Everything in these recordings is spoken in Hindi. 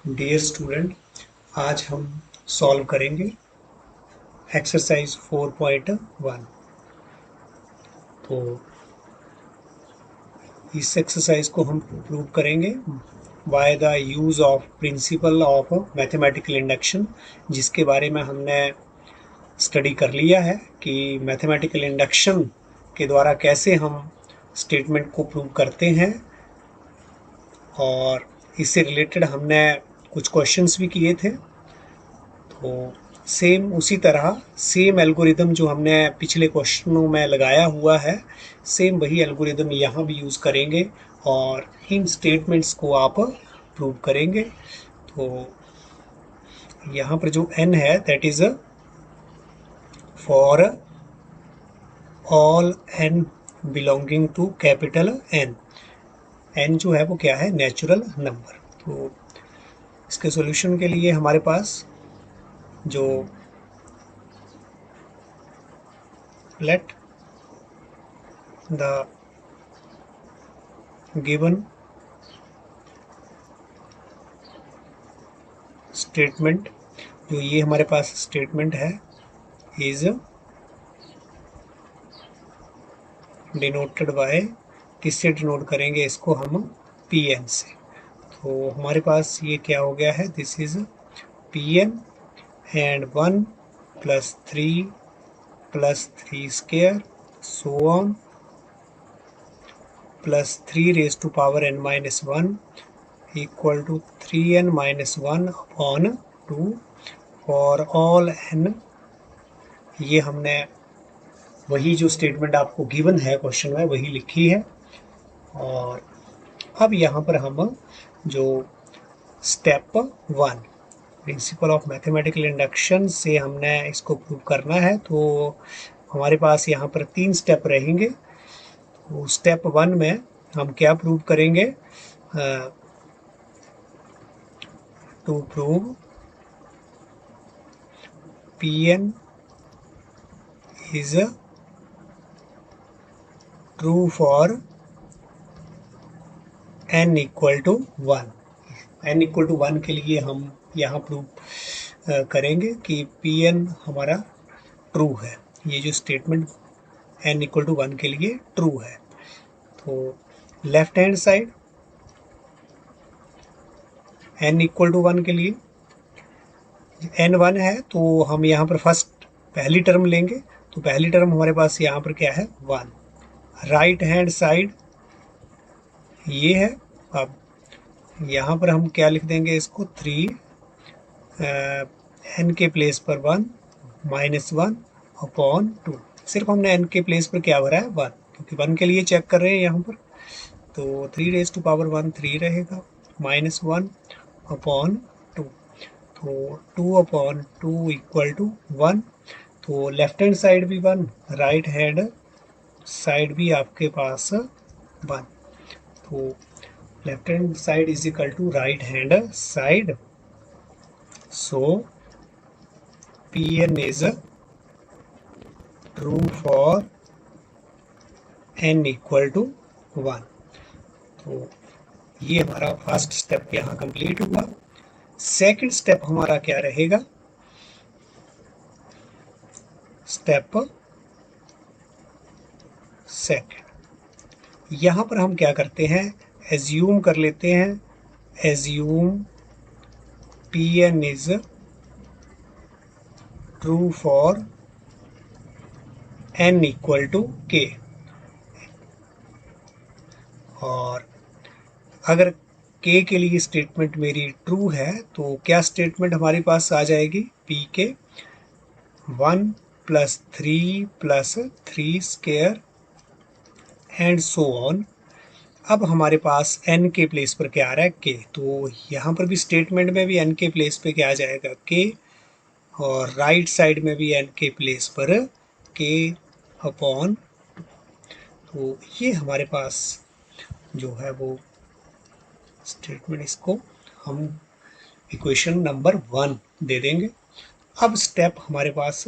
डियर स्टूडेंट, आज हम सॉल्व करेंगे एक्सरसाइज 4.1। तो इस एक्सरसाइज को हम प्रूव करेंगे by the use of principal of mathematical induction, जिसके बारे में हमने स्टडी कर लिया है कि मैथमेटिकल इंडक्शन के द्वारा कैसे हम स्टेटमेंट को प्रूव करते हैं। और इससे रिलेटेड हमने कुछ क्वेश्चंस भी किए थे। तो सेम उसी तरह सेम एल्गोरिदम जो हमने पिछले क्वेश्चनों में लगाया हुआ है, सेम वही एल्गोरिदम यहाँ भी यूज़ करेंगे और इन स्टेटमेंट्स को आप प्रूव करेंगे। तो यहाँ पर जो n है that is for all n belonging to capital N। n जो है वो क्या है, नेचुरल नंबर। तो इसके सॉल्यूशन के लिए हमारे पास जो let the given स्टेटमेंट, जो ये हमारे पास स्टेटमेंट है, इज डिनोटेड बाय, किससे डिनोट करेंगे इसको हम, Pn से। तो हमारे पास ये क्या हो गया है, this is Pn and 1 plus 3 square so on plus 3 raise to power n minus 1 equal to 3n minus 1 upon 2 for all n। ये हमने वही जो स्टेटमेंट आपको गिवन है क्वेश्चन में वही लिखी है। और अब यहाँ पर हम जो step 1 principal of mathematical induction से हमने इसको प्रूव करना है, तो हमारे पास यहाँ पर 3 स्टेप रहेंगे। तो स्टेप 1 में हम क्या प्रूव करेंगे, to prove Pn is true for n equal to 1। n equal to 1 के लिए हम यहाँ प्रूव करेंगे कि Pn हमारा ट्रू है। ये जो स्टेटमेंट n इक्वल टू 1 के लिए ट्रू है। तो left hand side n equal to 1 के लिए n 1 है, तो हम यहाँ पर फर्स्ट पहली टर्म लेंगे। तो पहली टर्म हमारे पास यहाँ पर क्या है, 1। राइट हैंड साइड ये है। अब यहाँ पर हम क्या लिख देंगे इसको, 3 n के प्लेस पर 1 माइनस 1 अपॉन 2। सिर्फ हमने n के प्लेस पर क्या भरा है, 1, क्योंकि 1 के लिए चेक कर रहे हैं यहाँ पर। तो 3 रेज टू पावर 1 3 रहेगा, माइनस 1 अपॉन 2। तो 2 अपॉन 2 इक्वल टू 1। तो लेफ्ट हैंड साइड भी 1, राइट हैंड साइड भी आपके पास 1। तो left hand side is equal to right hand side. So Pn is true for n equal to 1। तो ये हमारा फर्स्ट स्टेप यहाँ कंप्लीट हुआ। सेकंड स्टेप हमारा क्या रहेगा, स्टेप सेकंड। यहाँ पर हम क्या करते हैं, एज्यूम कर लेते हैं, assume Pn is true for n equal to k। और अगर k के लिए स्टेटमेंट मेरी ट्रू है तो क्या स्टेटमेंट हमारे पास आ जाएगी, pk 1 plus 3 square and so on. अब हमारे पास n के प्लेस पर क्या आ रहा है, k। तो यहाँ पर भी स्टेटमेंट में भी n के प्लेस पे क्या आ जाएगा, k। और राइट साइड में भी n के प्लेस पर k अपॉन। तो ये हमारे पास जो है वो स्टेटमेंट, इसको हम इक्वेशन नंबर 1 दे देंगे। अब स्टेप हमारे पास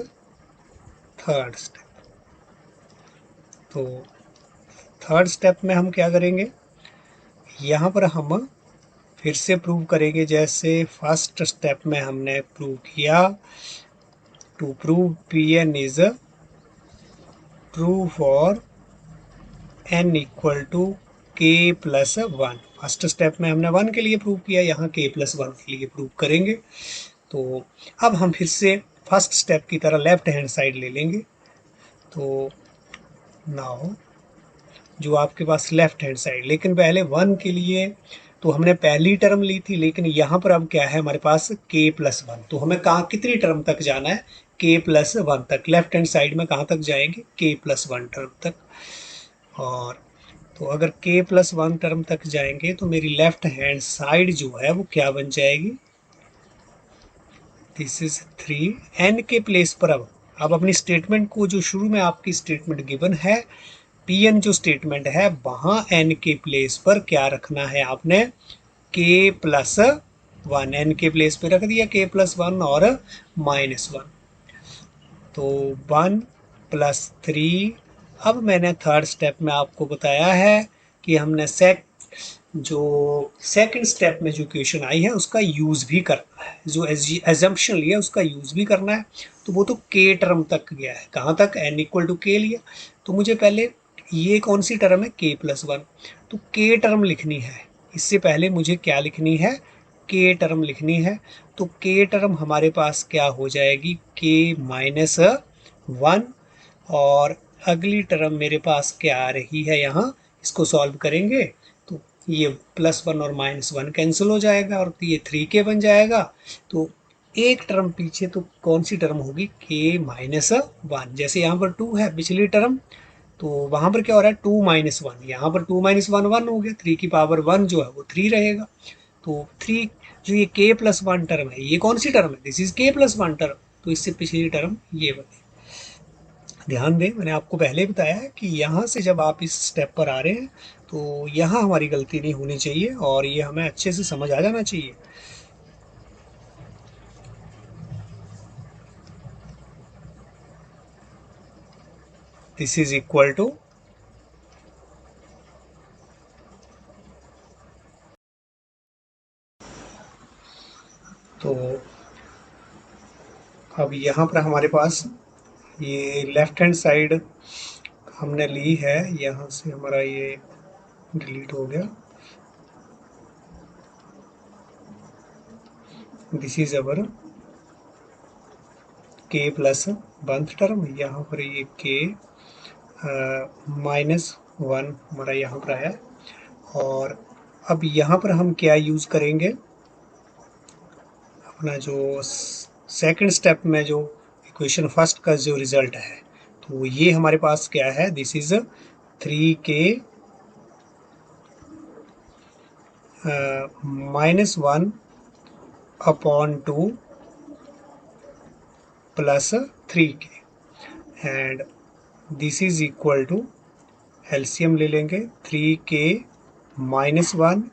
थर्ड स्टेप। तो थर्ड स्टेप में हम क्या करेंगे, यहाँ पर हम फिर से प्रूव करेंगे जैसे फर्स्ट स्टेप में हमने प्रूव किया। To prove Pn is true for n equal to k plus 1। First step में हमने 1 के लिए प्रूव किया, यहाँ k प्लस 1 के लिए प्रूव करेंगे। तो अब हम फिर से फर्स्ट स्टेप की तरह लेफ्ट हैंड साइड ले लेंगे। तो नाउ जो आपके पास लेफ्ट हैंड साइड, लेकिन पहले 1 के लिए तो हमने पहली टर्म ली थी, लेकिन यहाँ पर अब क्या है हमारे पास k प्लस 1। तो हमें कहाँ कितनी टर्म तक जाना है, k प्लस 1 तक। लेफ्ट हैंड साइड में कहाँ तक जाएंगे, k प्लस 1 टर्म तक। और तो अगर k प्लस 1 टर्म तक जाएंगे तो मेरी लेफ्ट हैंड साइड जो है वो क्या बन जाएगी, दिस इज 3 n के प्लेस पर। अब अपनी स्टेटमेंट को, जो शुरू में आपकी स्टेटमेंट गिवन है Pn जो स्टेटमेंट है, वहां n के प्लेस पर क्या रखना है आपने, k प्लस 1। n के प्लेस पे रख दिया k प्लस 1 और -1, तो 1 प्लस 3। अब मैंने थर्ड स्टेप में आपको बताया है कि हमने जो सेकंड स्टेप में जो क्वेश्चन आई है उसका यूज़ भी करना है, जो एजम्पशन लिया उसका यूज़ भी करना है। तो वो तो k टर्म तक गया है, कहाँ तक, n इक्वल टू k लिया। तो मुझे पहले ये कौन सी टर्म है, k प्लस 1, तो k टर्म लिखनी है। इससे पहले मुझे क्या लिखनी है, k टर्म लिखनी है। तो k टर्म हमारे पास क्या हो जाएगी, k माइनस 1। और अगली टर्म मेरे पास क्या आ रही है, यहाँ इसको सॉल्व करेंगे तो ये +1 और -1 कैंसिल हो जाएगा और ये 3k बन जाएगा। तो एक टर्म पीछे तो कौन सी टर्म होगी, k माइनस 1। जैसे यहाँ पर 2 है पिछली टर्म, तो वहाँ पर क्या हो रहा है 2 माइनस 1, यहाँ पर 2 माइनस 1 1 हो गया, 3 की पावर 1 जो है वो 3 रहेगा। तो 3 जो ये k प्लस 1 टर्म है, ये कौन सी टर्म है, this is k plus 1 term. तो इससे पिछली टर्म ये बनी। ध्यान दें, मैंने आपको पहले बताया है कि यहाँ से जब आप इस स्टेप पर आ रहे हैं तो यहाँ हमारी गलती नहीं होनी चाहिए और ये हमें अच्छे से समझ आ जाना चाहिए। दिस इज इक्वल टू, तो अब यहाँ पर हमारे पास ये लेफ्ट हैंड साइड हमने ली है, यहाँ से हमारा ये डिलीट हो गया। This is our k plus 1 term, यहाँ पर ये k -1 हमारा यहाँ पर आया। और अब यहाँ पर हम क्या यूज़ करेंगे, अपना जो सेकंड स्टेप में जो इक्वेशन फर्स्ट का जो रिजल्ट है, तो ये हमारे पास क्या है, this is 3k -1 upon 2 plus 3k and this is equal to, LCM ले लेंगे 3k -1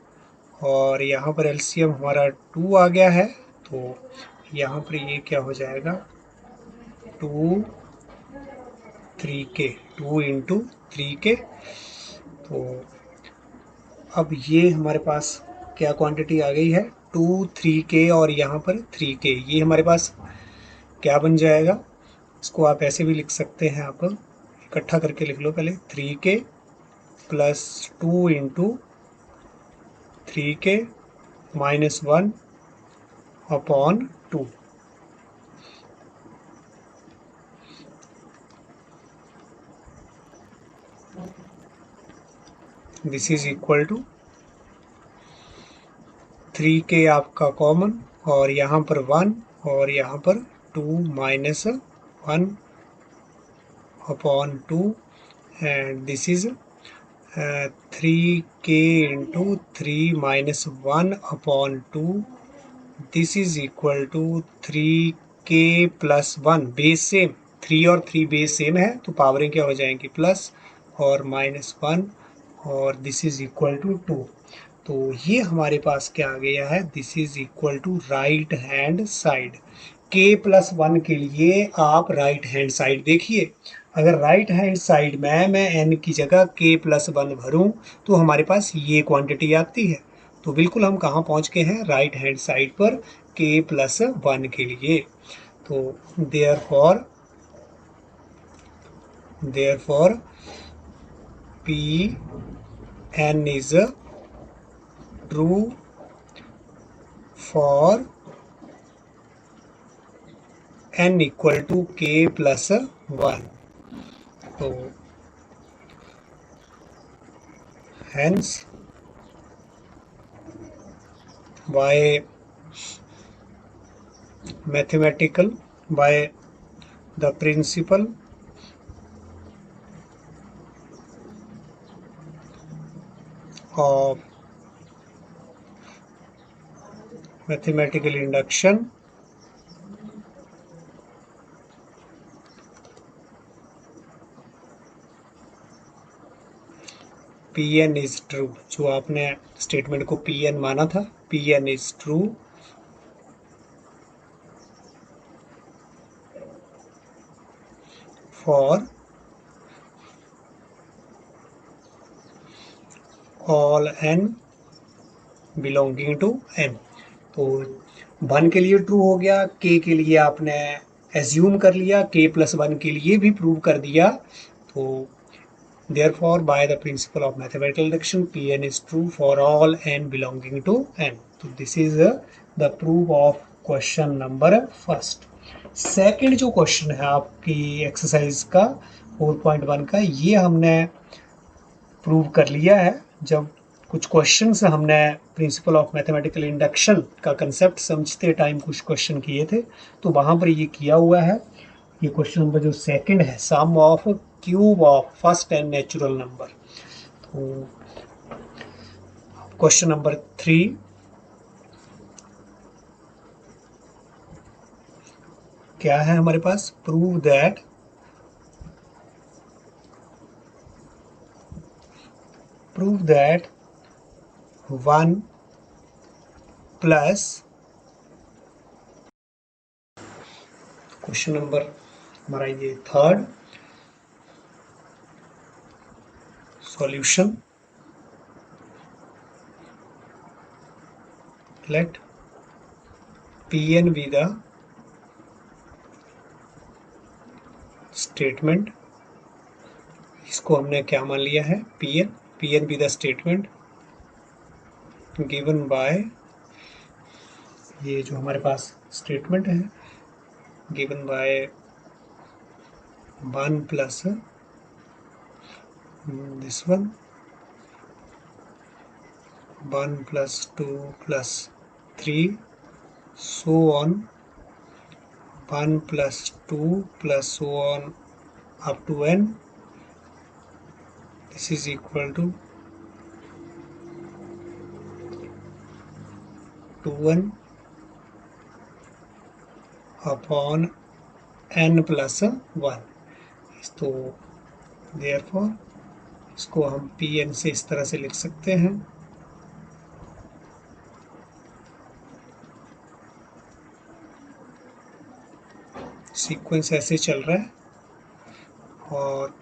और यहाँ पर एलसीएम हमारा 2 आ गया है। तो यहाँ पर ये क्या हो जाएगा, 2 3k, 2 इंटू 3k। तो अब ये हमारे पास क्या क्वांटिटी आ गई है, 2 3k और यहाँ पर 3k। ये हमारे पास क्या बन जाएगा, इसको आप ऐसे भी लिख सकते हैं, आप इकट्ठा करके लिख लो पहले, 3k plus 2 into 3k -1 upon 2। This is equal to 3k आपका कॉमन और यहाँ पर 1 और यहाँ पर 2 minus 1 upon 2 and this is 3k into 3 minus 1 upon 2। This is equal to 3k plus 1, base same, 3 और 3 बेस सेम है तो पावरें क्या हो जाएंगी, प्लस और -1 और दिस इज इक्वल टू 2। तो ये हमारे पास क्या आ गया है, this is equal to right hand side. k plus 1 के लिए आप राइट हैंड साइड देखिए, अगर राइट हैंड साइड में मैं n की जगह k प्लस 1 भरूँ तो हमारे पास ये क्वांटिटी आती है। तो बिल्कुल हम कहाँ पहुँच गए हैं, राइट हैंड साइड पर k+1 के लिए। तो therefore Pn is true for n equal to k+1। तो hence by the principle of mathematical induction, Pn is true। जो आपने स्टेटमेंट को Pn माना था, Pn is true for all n belonging to n। तो 1 के लिए ट्रू हो गया, k के लिए आपने एज्यूम कर लिया, k+1 के लिए भी प्रूव कर दिया। तो therefore by the principle of mathematical induction Pn is true for all n belonging to n। तो this is the proof of question number first। Second जो क्वेश्चन है आपकी एक्सरसाइज का 4.1 का, ये हमने प्रूव कर लिया है। जब कुछ क्वेश्चन हमने प्रिंसिपल ऑफ मैथमेटिकल इंडक्शन का कंसेप्ट समझते टाइम कुछ क्वेश्चन किए थे, तो वहाँ पर ये किया हुआ है। ये क्वेश्चन नंबर जो सेकंड है, sum of cube of first and natural number. तो क्वेश्चन नंबर 3 क्या है हमारे पास, prove that one plus, question number हमारा ये third solution, let Pn be the statement. इसको हमने क्या मान लिया है, Pn be the statement given by, ये जो हमारे पास स्टेटमेंट है given by 1 plus this one, 1 plus 2 plus 3 so on, 1 plus 2 plus so on up to n। this is equal to 2n upon n plus 1। तो therefore इसको हम Pn से इस तरह से लिख सकते हैं, सीक्वेंस ऐसे चल रहा है। और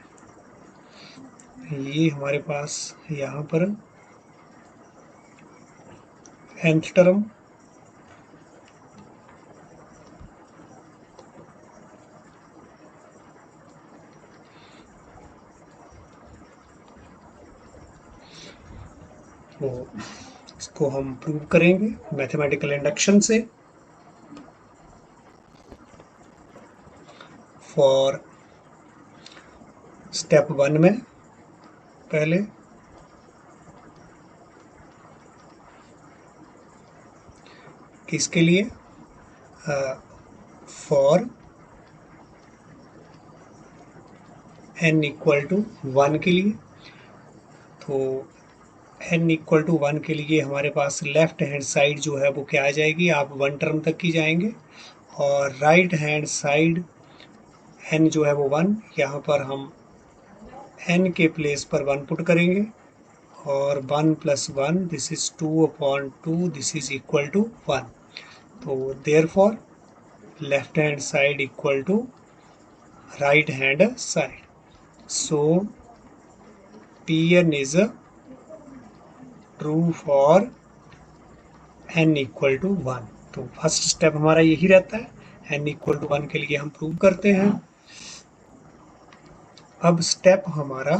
ये हमारे पास यहाँ पर nth टर्म, तो इसको हम प्रूव करेंगे मैथमेटिकल इंडक्शन से। फॉर स्टेप 1 में पहले किसके लिए, फॉर n इक्वल टू 1 के लिए। तो n इक्वल टू 1 के लिए हमारे पास लेफ्ट हैंड साइड जो है वो क्या आ जाएगी, आप 1 टर्म तक की जाएंगे, और राइट हैंड साइड n जो है वो 1, यहाँ पर हम n के प्लेस पर 1 पुट करेंगे, और 1 plus 1 this is 2/2, this is equal to 1। तो therefore left hand side equal to right hand side. So Pn is true for n equal to 1। तो फर्स्ट स्टेप हमारा यही रहता है, n इक्वल टू 1 के लिए हम प्रूव करते हैं। अब स्टेप हमारा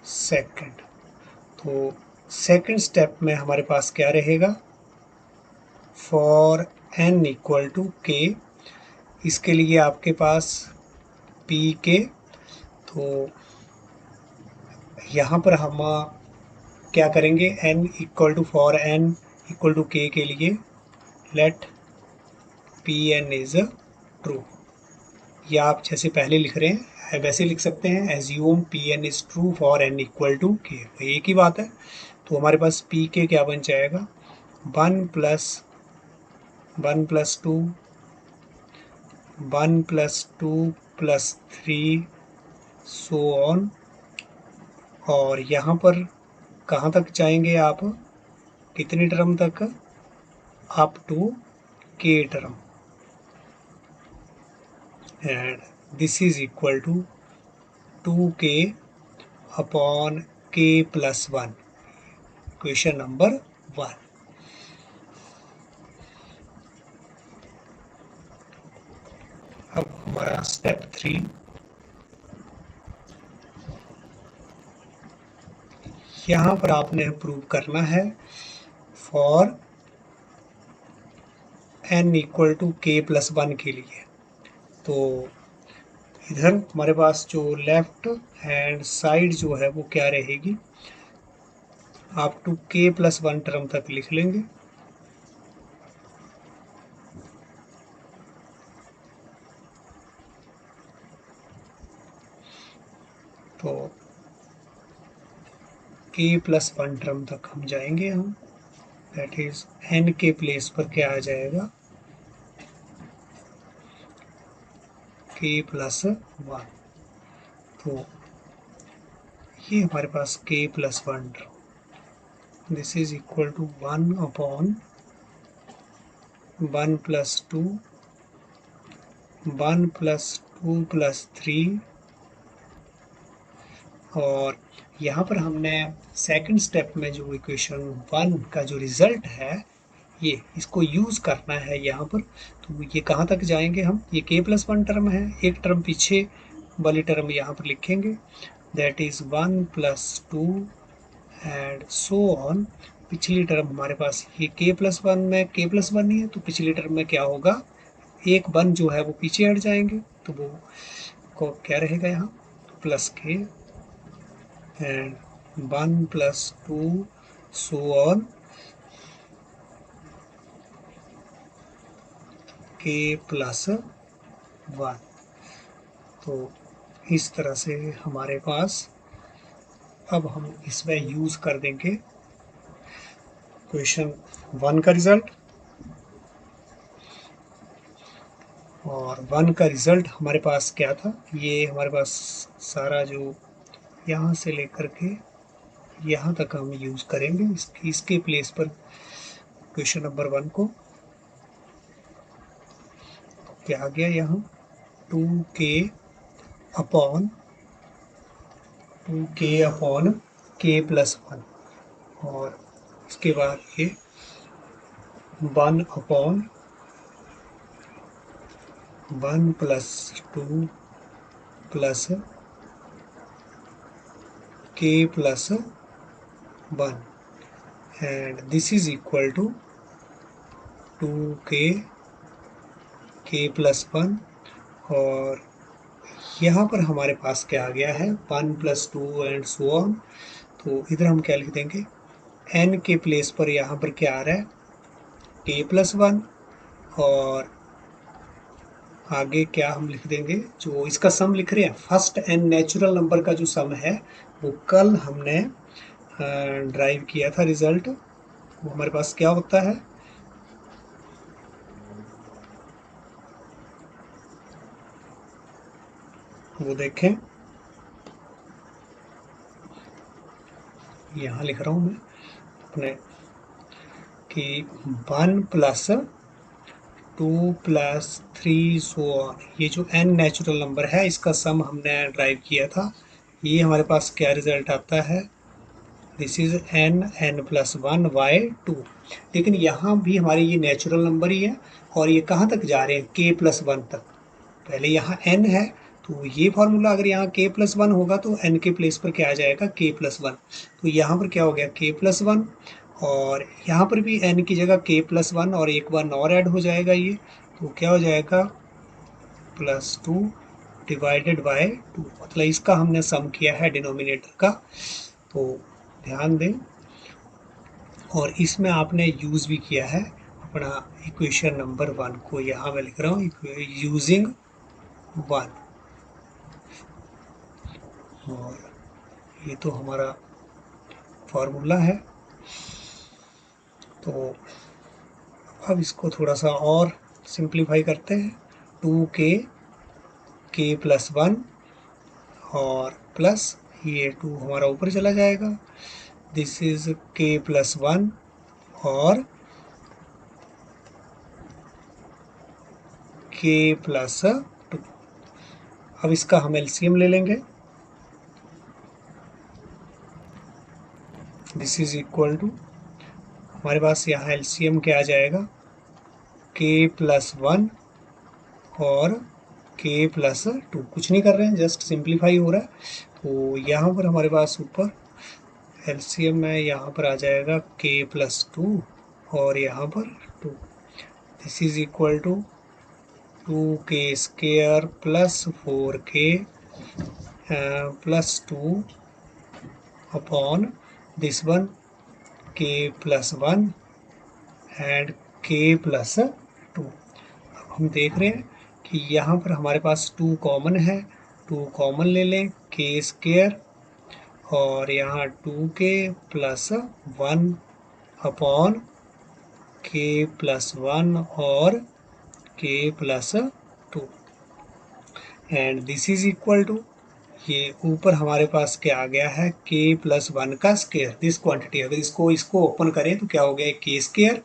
सेकंड, तो सेकंड स्टेप में हमारे पास क्या रहेगा, for n equal to k। इसके लिए आपके पास पी के, तो यहाँ पर हम क्या करेंगे, n equal to for n equal to k के लिए let P N is true, या आप जैसे पहले लिख रहे हैं वैसे लिख सकते हैं, assume P N is true for n equal to k, एक ही बात है। तो हमारे पास पी के क्या बन जाएगा, 1 + 1 + 2 1 + 2 + 3 सो ऑन। और यहाँ पर कहाँ तक जाएंगे आप, कितनी टर्म तक, up to k term, and this is equal to 2k upon k + 1, question number 1। अब हमारा स्टेप 3, यहाँ पर आपने प्रूव करना है for n equal to k + 1 के लिए। तो इधर हमारे पास जो लेफ्ट हैंड साइड जो है वो क्या रहेगी, आप टू k + 1 टर्म तक लिख लेंगे। तो k + 1 टर्म तक हम जाएंगे, हम दैट इज n के प्लेस पर क्या आ जाएगा, k + 1। तो ये हमारे पास k + 1 term, this is equal to 1 upon 1 + 2 1 + 2 + 3। और यहाँ पर हमने सेकंड स्टेप में जो इक्वेशन 1 का जो रिजल्ट है, ये इसको यूज़ करना है यहाँ पर। तो ये कहाँ तक जाएंगे हम, ये k + 1 टर्म है, एक टर्म पीछे वाली टर्म यहाँ पर लिखेंगे, that is 1 + 2 and so on. पिछली टर्म हमारे पास ये k + 1 में k + 1 नहीं है, तो पिछली टर्म में क्या होगा, एक 1 जो है वो पीछे हट जाएंगे, तो वो को क्या रहेगा यहाँ, +k and 1 + 2 so on k + 1। तो इस तरह से हमारे पास अब हम इसमें यूज़ कर देंगे क्वेश्चन 1 का रिजल्ट। और 1 का रिजल्ट हमारे पास क्या था, ये हमारे पास सारा जो यहाँ से लेकर के यहाँ तक हम यूज़ करेंगे, इसके प्लेस पर क्वेश्चन नंबर 1 को क्या आ गया यहाँ, 2k अपॉन k + 1, और इसके बाद ये 1 upon 1 + 2 + k + 1 and this is equal to 2k k + 1। और यहाँ पर हमारे पास क्या आ गया है, 1 + 2 एंड सो ऑन। तो इधर हम क्या लिख देंगे, n के प्लेस पर यहाँ पर क्या आ रहा है, k + 1, और आगे क्या हम लिख देंगे, जो इसका सम लिख रहे हैं, फर्स्ट n नेचुरल नंबर का जो सम है वो कल हमने ड्राइव किया था रिजल्ट, वो हमारे पास क्या होता है, वो देखें, यहाँ लिख रहा हूँ मैं अपने, कि 1 + 2 + 3 सो ऑन, ये जो n नेचुरल नंबर है इसका सम हमने ड्राइव किया था, ये हमारे पास क्या रिजल्ट आता है, this is n plus 1 by 2। लेकिन यहाँ भी हमारे ये नेचुरल नंबर ही है और ये कहाँ तक जा रहे हैं, k प्लस 1 तक। पहले यहाँ n है तो ये फॉर्मूला अगर यहाँ k प्लस 1 होगा तो n के प्लेस पर क्या आ जाएगा, k प्लस 1। तो यहाँ पर क्या हो गया, k प्लस 1, और यहाँ पर भी n की जगह k प्लस 1 और एक 1 और ऐड हो जाएगा ये, तो क्या हो जाएगा प्लस 2 डिवाइडेड बाय 2। मतलब इसका हमने सम किया है डिनोमिनेटर का, तो ध्यान दें। और इसमें आपने यूज़ भी किया है अपना इक्वेशन नंबर 1 को, यहाँ मैं लिख रहा हूँ यूजिंग 1। और ये तो हमारा फार्मूला है। तो अब इसको थोड़ा सा और सिंप्लीफाई करते हैं। 2k प्लस 1 और प्लस ये 2 हमारा ऊपर चला जाएगा, दिस इज k प्लस 1 और k प्लस 2। अब इसका हम एलसीएम ले लेंगे, दिस इज इक्वल टू, हमारे पास यहाँ एलसीएम क्या आ जाएगा, k प्लस 1 और k प्लस 2। कुछ नहीं कर रहे हैं, जस्ट सिंप्लीफाई हो रहा है। तो यहाँ पर हमारे पास ऊपर एलसीएम में यहाँ पर आ जाएगा k प्लस 2 और यहाँ पर 2, this is equal to 2k square plus 4k plus 2 upon this one k plus 1 and k plus 2। अब हम देख रहे हैं कि यहाँ पर हमारे पास 2 कॉमन है, 2 कॉमन ले लें, k स्क्वायर और यहाँ 2k plus 1 upon k plus 1 और k plus 2 and this is equal to, ये ऊपर हमारे पास क्या आ गया है, k प्लस 1 का स्क्वायर, दिस क्वांटिटी। अगर इसको ओपन करें तो क्या हो गया, k स्क्वायर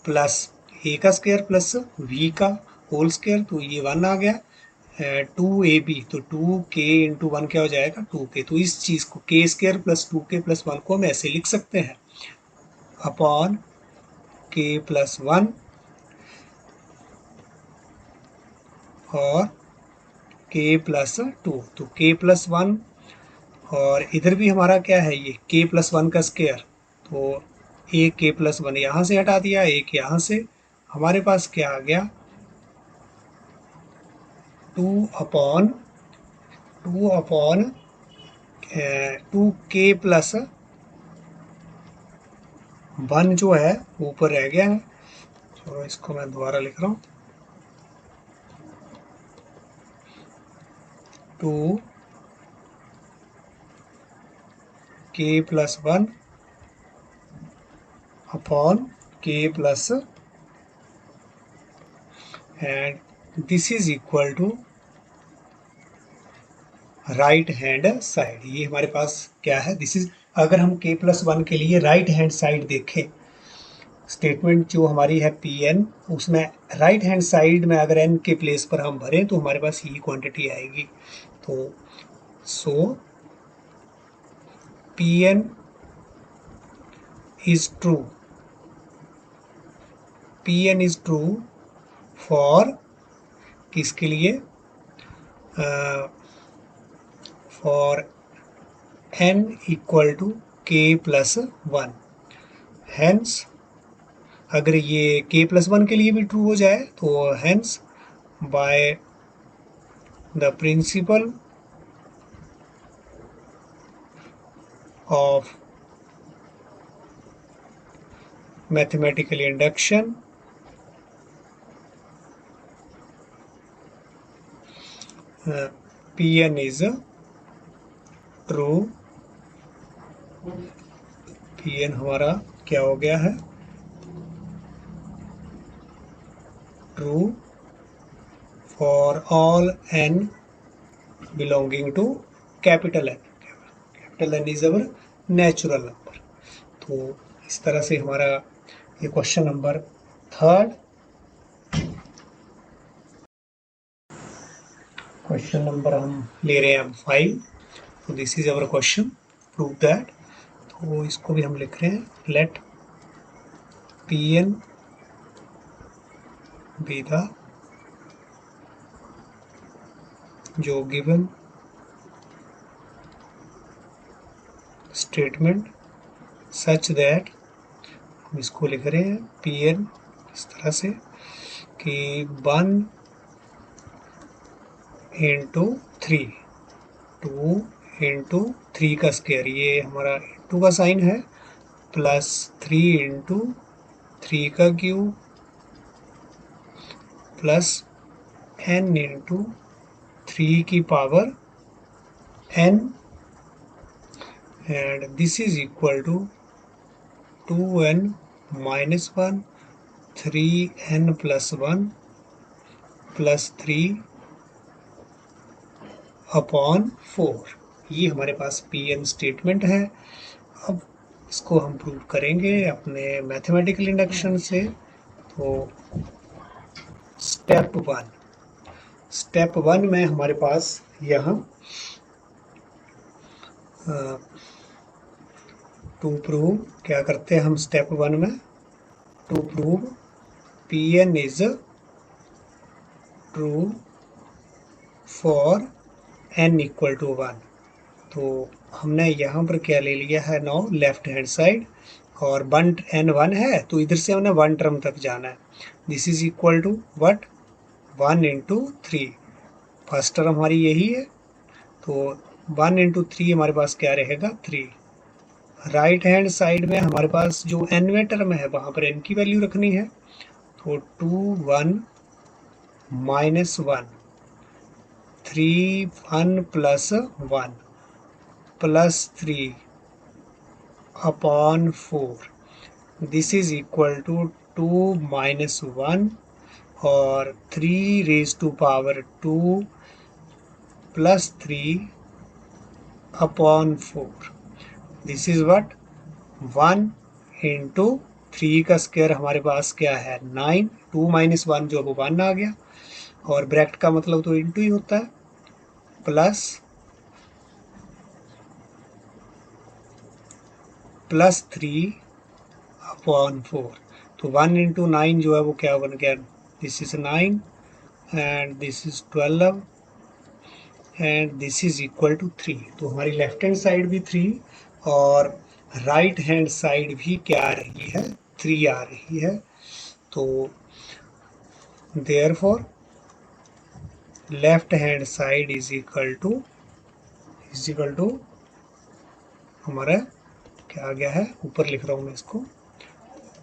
प्लस a का स्क्वायर प्लस v का होल स्क्वायर, तो ये 1 आ गया, 2ab, तो 2k इंटू 1 क्या हो जाएगा, 2k। तो इस चीज़ को k square plus 2k plus 1 को हम ऐसे लिख सकते हैं, अपॉन k प्लस 1 और k प्लस 2। तो k प्लस 1 और इधर भी हमारा क्या है, ये k प्लस 1 का स्क्वायर, तो एक k प्लस 1 यहाँ से हटा दिया, एक यहाँ से, हमारे पास क्या आ गया, 2 अपॉन 2k प्लस 1 जो है ऊपर रह गया है। तो इसको मैं दोबारा लिख रहा हूँ, 2k plus 1 upon k plus and this is equal to right hand side. ये हमारे पास क्या है, दिस इज, अगर हम k प्लस 1 के लिए राइट हैंड साइड देखें, स्टेटमेंट जो हमारी है Pn, उसमें राइट हैंड साइड में अगर n के प्लेस पर हम भरें तो हमारे पास ये क्वांटिटी आएगी। तो so Pn is true, Pn is true for किसके लिए, for n equal to k plus 1। Hence अगर ये k प्लस 1 के लिए भी ट्रू हो जाए तो hence by the principle of mathematical induction Pn is true, Pn हमारा क्या हो गया है, true for all n belonging to capital N। Capital N is our natural number. तो इस तरह से हमारा ये क्वेश्चन नंबर 3, क्वेश्चन नंबर हम ले रहे हैं हम 5। तो this is our question, prove that. तो इसको भी हम लिख रहे हैं, let P n be the जो गिवन स्टेटमेंट सच दैट, हम इसको लिख रहे हैं पी एन इस तरह से कि 1 इंटू 3, 2 इंटू 3 का स्क्वायर, ये हमारा इंटू का साइन है, प्लस 3 इंटू 3 का क्यूब प्लस n इंटू 3 की power n, and this is equal to 2n minus 1, 3n plus 1 plus 3 upon 4। ये हमारे पास pn स्टेटमेंट है। अब इसको हम प्रूव करेंगे अपने मैथमेटिकल इंडक्शन से। तो स्टेप वन में हमारे पास यहाँ टू प्रूव क्या करते हैं हम स्टेप वन में, to prove P N is true for n equal to 1। तो हमने यहाँ पर क्या ले लिया है, नाउ लेफ्ट हैंड साइड, और वन एन 1 है तो इधर से हमने 1 टर्म तक जाना है। This is equal to what, 1 into 3, first term हमारी यही है, तो 1 इंटू 3 हमारे पास क्या रहेगा, 3। राइट हैंड साइड में हमारे पास जो एनवें टर्म है वहाँ पर एन की वैल्यू रखनी है, तो 2 1 minus 1, 3 1 plus 1 plus 3 upon 4, this is equal to 2 minus 1 और 3 raise to power 2 plus 3 upon 4, this is what 1 into 3 का स्क्वायर हमारे पास क्या है 9, 2 माइनस 1 जो अब 1 आ गया, और ब्रैकेट का मतलब तो इंटू ही होता है, प्लस 3 अपॉन 4, तो 1 इंटू 9 जो है वो क्या बन गया, this is 9 and this is 12 and this is equal to 3। तो हमारी लेफ्ट हैंड साइड भी 3 और राइट हैंड साइड भी क्या आ रही है, 3 आ रही है। तो therefore left hand side is equal to हमारा क्या आ गया है, ऊपर लिख रहा हूँ मैं इसको,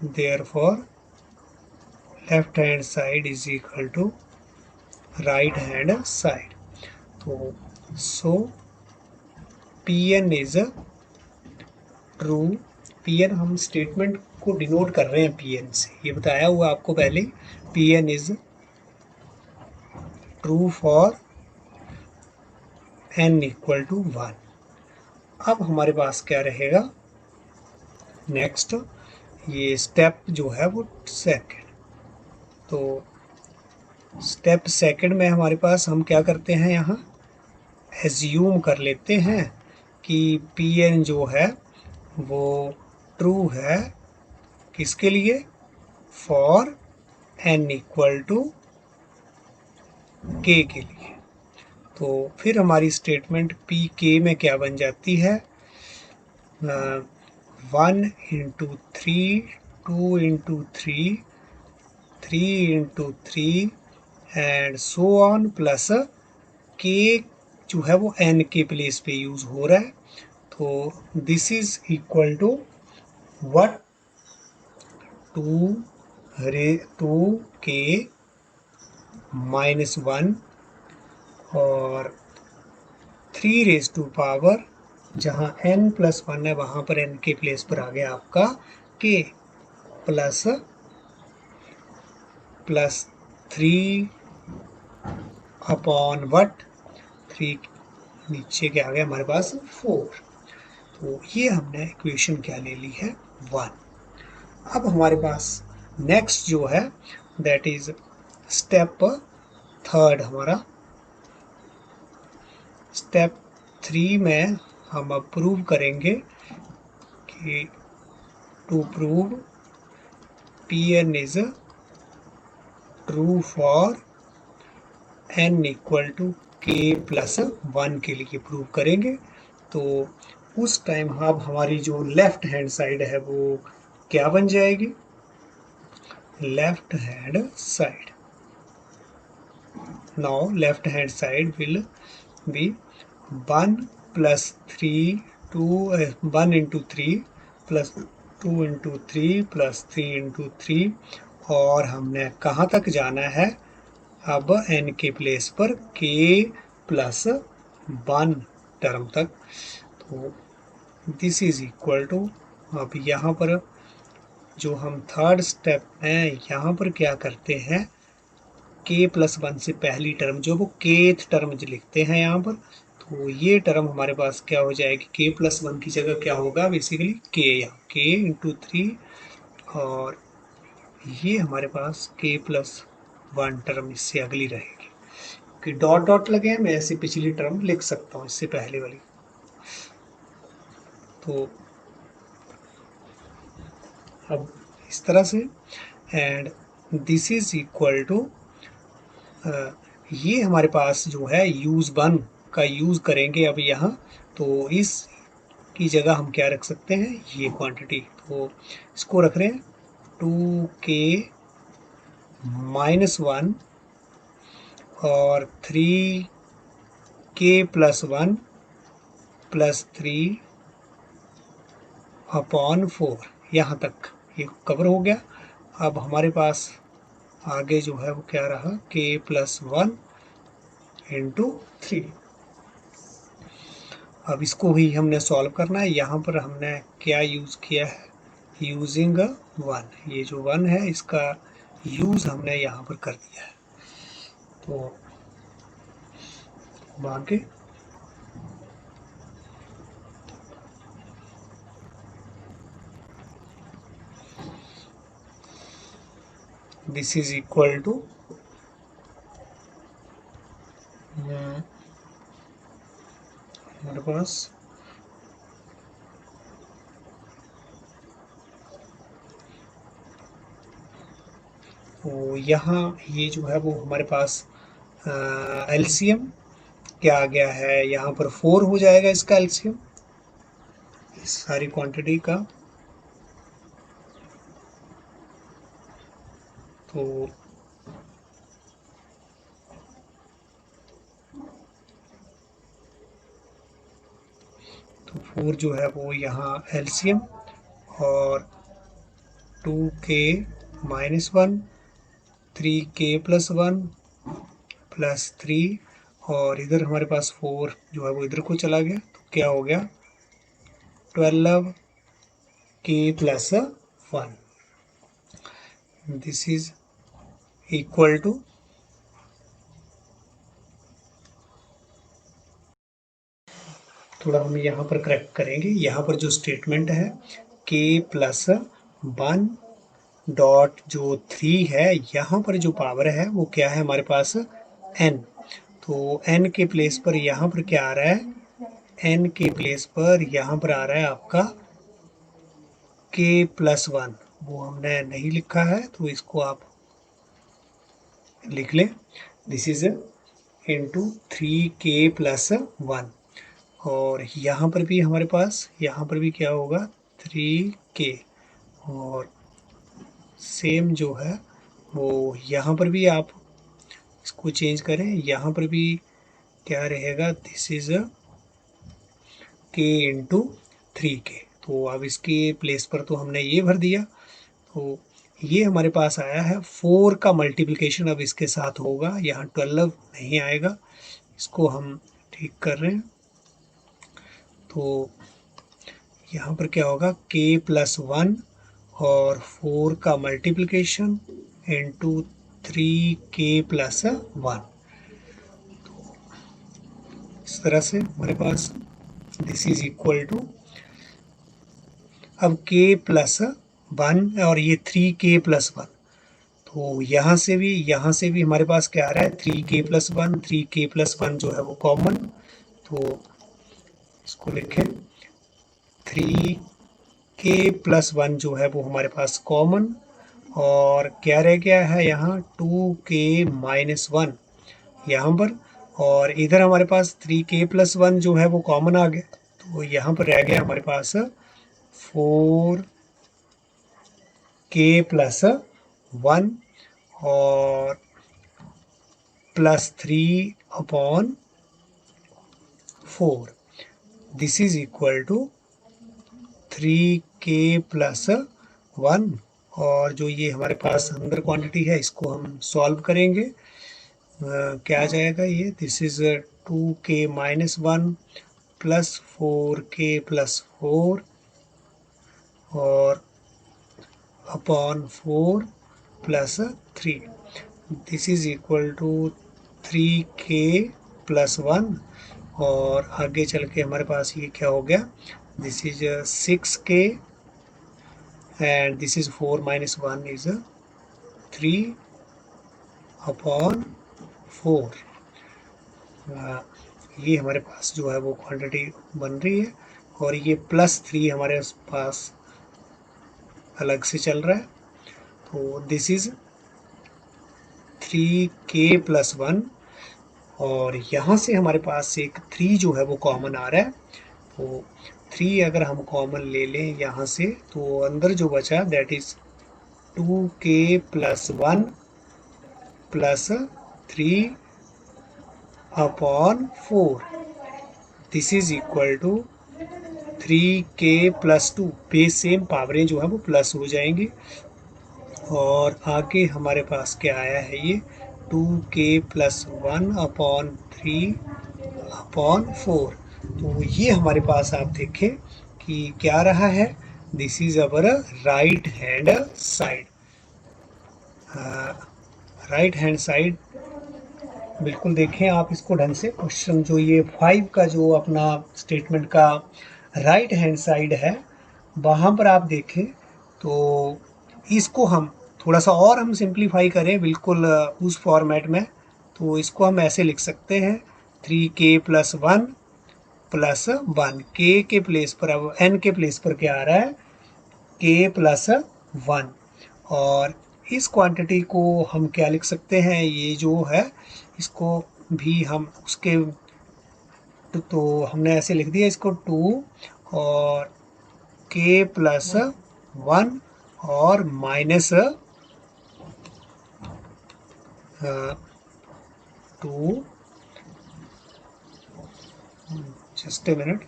therefore left hand side is equal to right hand side. तो so P N is true, P N हम स्टेटमेंट को डिनोट कर रहे हैं पी एन से, ये बताया हुआ आपको पहले, P N is true for n equal to 1। अब हमारे पास क्या रहेगा नेक्स्ट, ये स्टेप जो है वो सेकंड। तो स्टेप सेकंड में हमारे पास हम क्या करते हैं, यहाँ एज्यूम कर लेते हैं कि पी एन जो है वो ट्रू है, किसके लिए, फॉर एन इक्वल टू के के लिए। तो फिर हमारी स्टेटमेंट पी के में क्या बन जाती है, 1 into 3, 2 into 3, 3 into 3 and so on, plus के जो है वो एन के प्लेस पे यूज हो रहा है। तो this is equal to what, 2 के माइनस 1 और 3 रेज टू पावर, जहाँ n प्लस 1 है वहाँ पर n के प्लेस पर आ गया आपका k, प्लस 3 अपॉन वट, 3 नीचे क्या आ गया हमारे पास 4। तो ये हमने इक्वेशन क्या ले ली है 1। अब हमारे पास नेक्स्ट जो है दैट इज स्टेप थर्ड हमारा। स्टेप 3 में हम अब प्रूव करेंगे कि to prove Pn is true for n equal to k plus 1 के लिए प्रूव करेंगे। तो उस टाइम अब हमारी जो लेफ्ट हैंड साइड है वो क्या बन जाएगी? Left hand side, now left hand side will be 1 plus 3 1 into 3 plus 2 into 3 plus 3 into 3, और हमने कहाँ तक जाना है? अब n के प्लेस पर k प्लस 1 टर्म तक। तो दिस इज इक्वल टू, अब यहाँ पर जो हम थर्ड स्टेप है यहाँ पर क्या करते हैं, k प्लस 1 से पहली टर्म जो वो kth टर्म जो लिखते हैं यहाँ पर, तो ये टर्म हमारे पास क्या हो जाएगी? k प्लस 1 की जगह क्या होगा? बेसिकली k, यहाँ k इंटू 3, और ये हमारे पास k प्लस 1 टर्म इससे अगली रहेगी, कि डॉट डॉट लगे हैं, मैं ऐसे पिछली टर्म लिख सकता हूँ इससे पहले वाली। तो अब इस तरह से, and this is equal to, ये हमारे पास जो है यूज 1 का यूज करेंगे अब यहाँ, तो इस की जगह हम क्या रख सकते हैं? ये क्वांटिटी, तो इसको रख रहे हैं 2k माइनस 1 और 3k प्लस 1 प्लस 3 अपॉन 4, यहाँ तक ये कवर हो गया। अब हमारे पास आगे जो है वो क्या रहा? k plus 1 into 3। अब इसको भी हमने सॉल्व करना है। यहाँ पर हमने क्या यूज़ किया है? यूजिंग 1, ये जो 1 है इसका यूज़ हमने यहाँ पर कर दिया है। तो आगे दिस इज इक्वल टू हमारे पास तो यहाँ ये जो है वो हमारे पास एलसीएम क्या आ गया है? यहाँ पर 4 हो जाएगा इसका एलसीएम, इस सारी क्वांटिटी का। तो 4 जो है वो यहाँ एलसीएम, और 2k minus 1, 3k plus 1 plus 3, और इधर हमारे पास 4 जो है वो इधर को चला गया, तो क्या हो गया? 12k plus 1। This is equal to, थोड़ा हम यहाँ पर करेक्ट करेंगे। यहाँ पर जो स्टेटमेंट है k प्लस 1 डॉट जो 3 है, यहाँ पर जो पावर है वो क्या है हमारे पास? n। तो n के प्लेस पर यहाँ पर क्या आ रहा है? n के प्लेस पर यहाँ पर आ रहा है आपका k प्लस 1, वो हमने नहीं लिखा है तो इसको आप लिख लें। This is into 3k plus 1, और यहाँ पर भी हमारे पास यहाँ पर भी क्या होगा? 3k, और सेम जो है वो यहाँ पर भी आप इसको चेंज करें, यहाँ पर भी क्या रहेगा? This is k into 3k। तो अब इसके प्लेस पर तो हमने ये भर दिया, तो ये हमारे पास आया है 4 का मल्टीप्लिकेशन अब इसके साथ होगा, यहाँ 12 नहीं आएगा, इसको हम ठीक कर रहे हैं। तो यहाँ पर क्या होगा? k प्लस 1 और 4 का मल्टीप्लिकेशन इंटू 3k प्लस 1। तो इस तरह से हमारे पास दिस इज इक्वल टू, अब k प्लस 1 और ये 3k प्लस 1, तो यहाँ से भी हमारे पास क्या आ रहा है? 3k प्लस 1, 3k प्लस 1 जो है वो कॉमन, तो इसको लिखें 3 k+1 जो है वो हमारे पास कॉमन, और क्या रह गया है यहाँ 2k-1 यहाँ पर, और इधर हमारे पास 3k+1 जो है वो कॉमन आ गया, तो यहाँ पर रह गया हमारे पास 4k+1 और +3/4, this is equal to 3k+1, और जो ये हमारे पास अंदर क्वांटिटी है इसको हम सॉल्व करेंगे। क्या आ जाएगा ये, this is 2k-1 plus 4k+4 और upon 4+3, this is equal to 3k+1, और आगे चल के हमारे पास ये क्या हो गया, this is 6k and this is 4-1 is 3/4। ये हमारे पास जो है वो क्वांटिटी बन रही है, और ये +3 हमारे पास अलग से चल रहा है, तो दिस इज 3k+1, और यहाँ से हमारे पास एक 3 जो है वो कॉमन आ रहा है, तो 3 अगर हम कॉमन ले लें यहाँ से, तो अंदर जो बचा that is 2k+1 plus 3/4, this is equal to 3k+2, base same पावरें जो है वो प्लस हो जाएंगी, और आगे हमारे पास क्या आया है ये 2k+1/3/4, तो ये हमारे पास आप देखें कि क्या रहा है, this is our right hand side. Right hand side बिल्कुल देखें आप इसको ढंग से, क्वेश्चन जो ये 5 का जो अपना स्टेटमेंट का राइट हैंड साइड है वहाँ पर आप देखें, तो इसको हम थोड़ा सा और हम सिंप्लीफाई करें बिल्कुल उस फॉर्मेट में, तो इसको हम ऐसे लिख सकते हैं 3k+1 + 1, के प्लेस पर, अब n के प्लेस पर क्या आ रहा है k+1, और इस क्वांटिटी को हम क्या लिख सकते हैं, ये जो है इसको भी हम उसके, तो हमने ऐसे लिख दिया इसको 2 और k+1 और माइनस 2, जस्ट ए मिनट,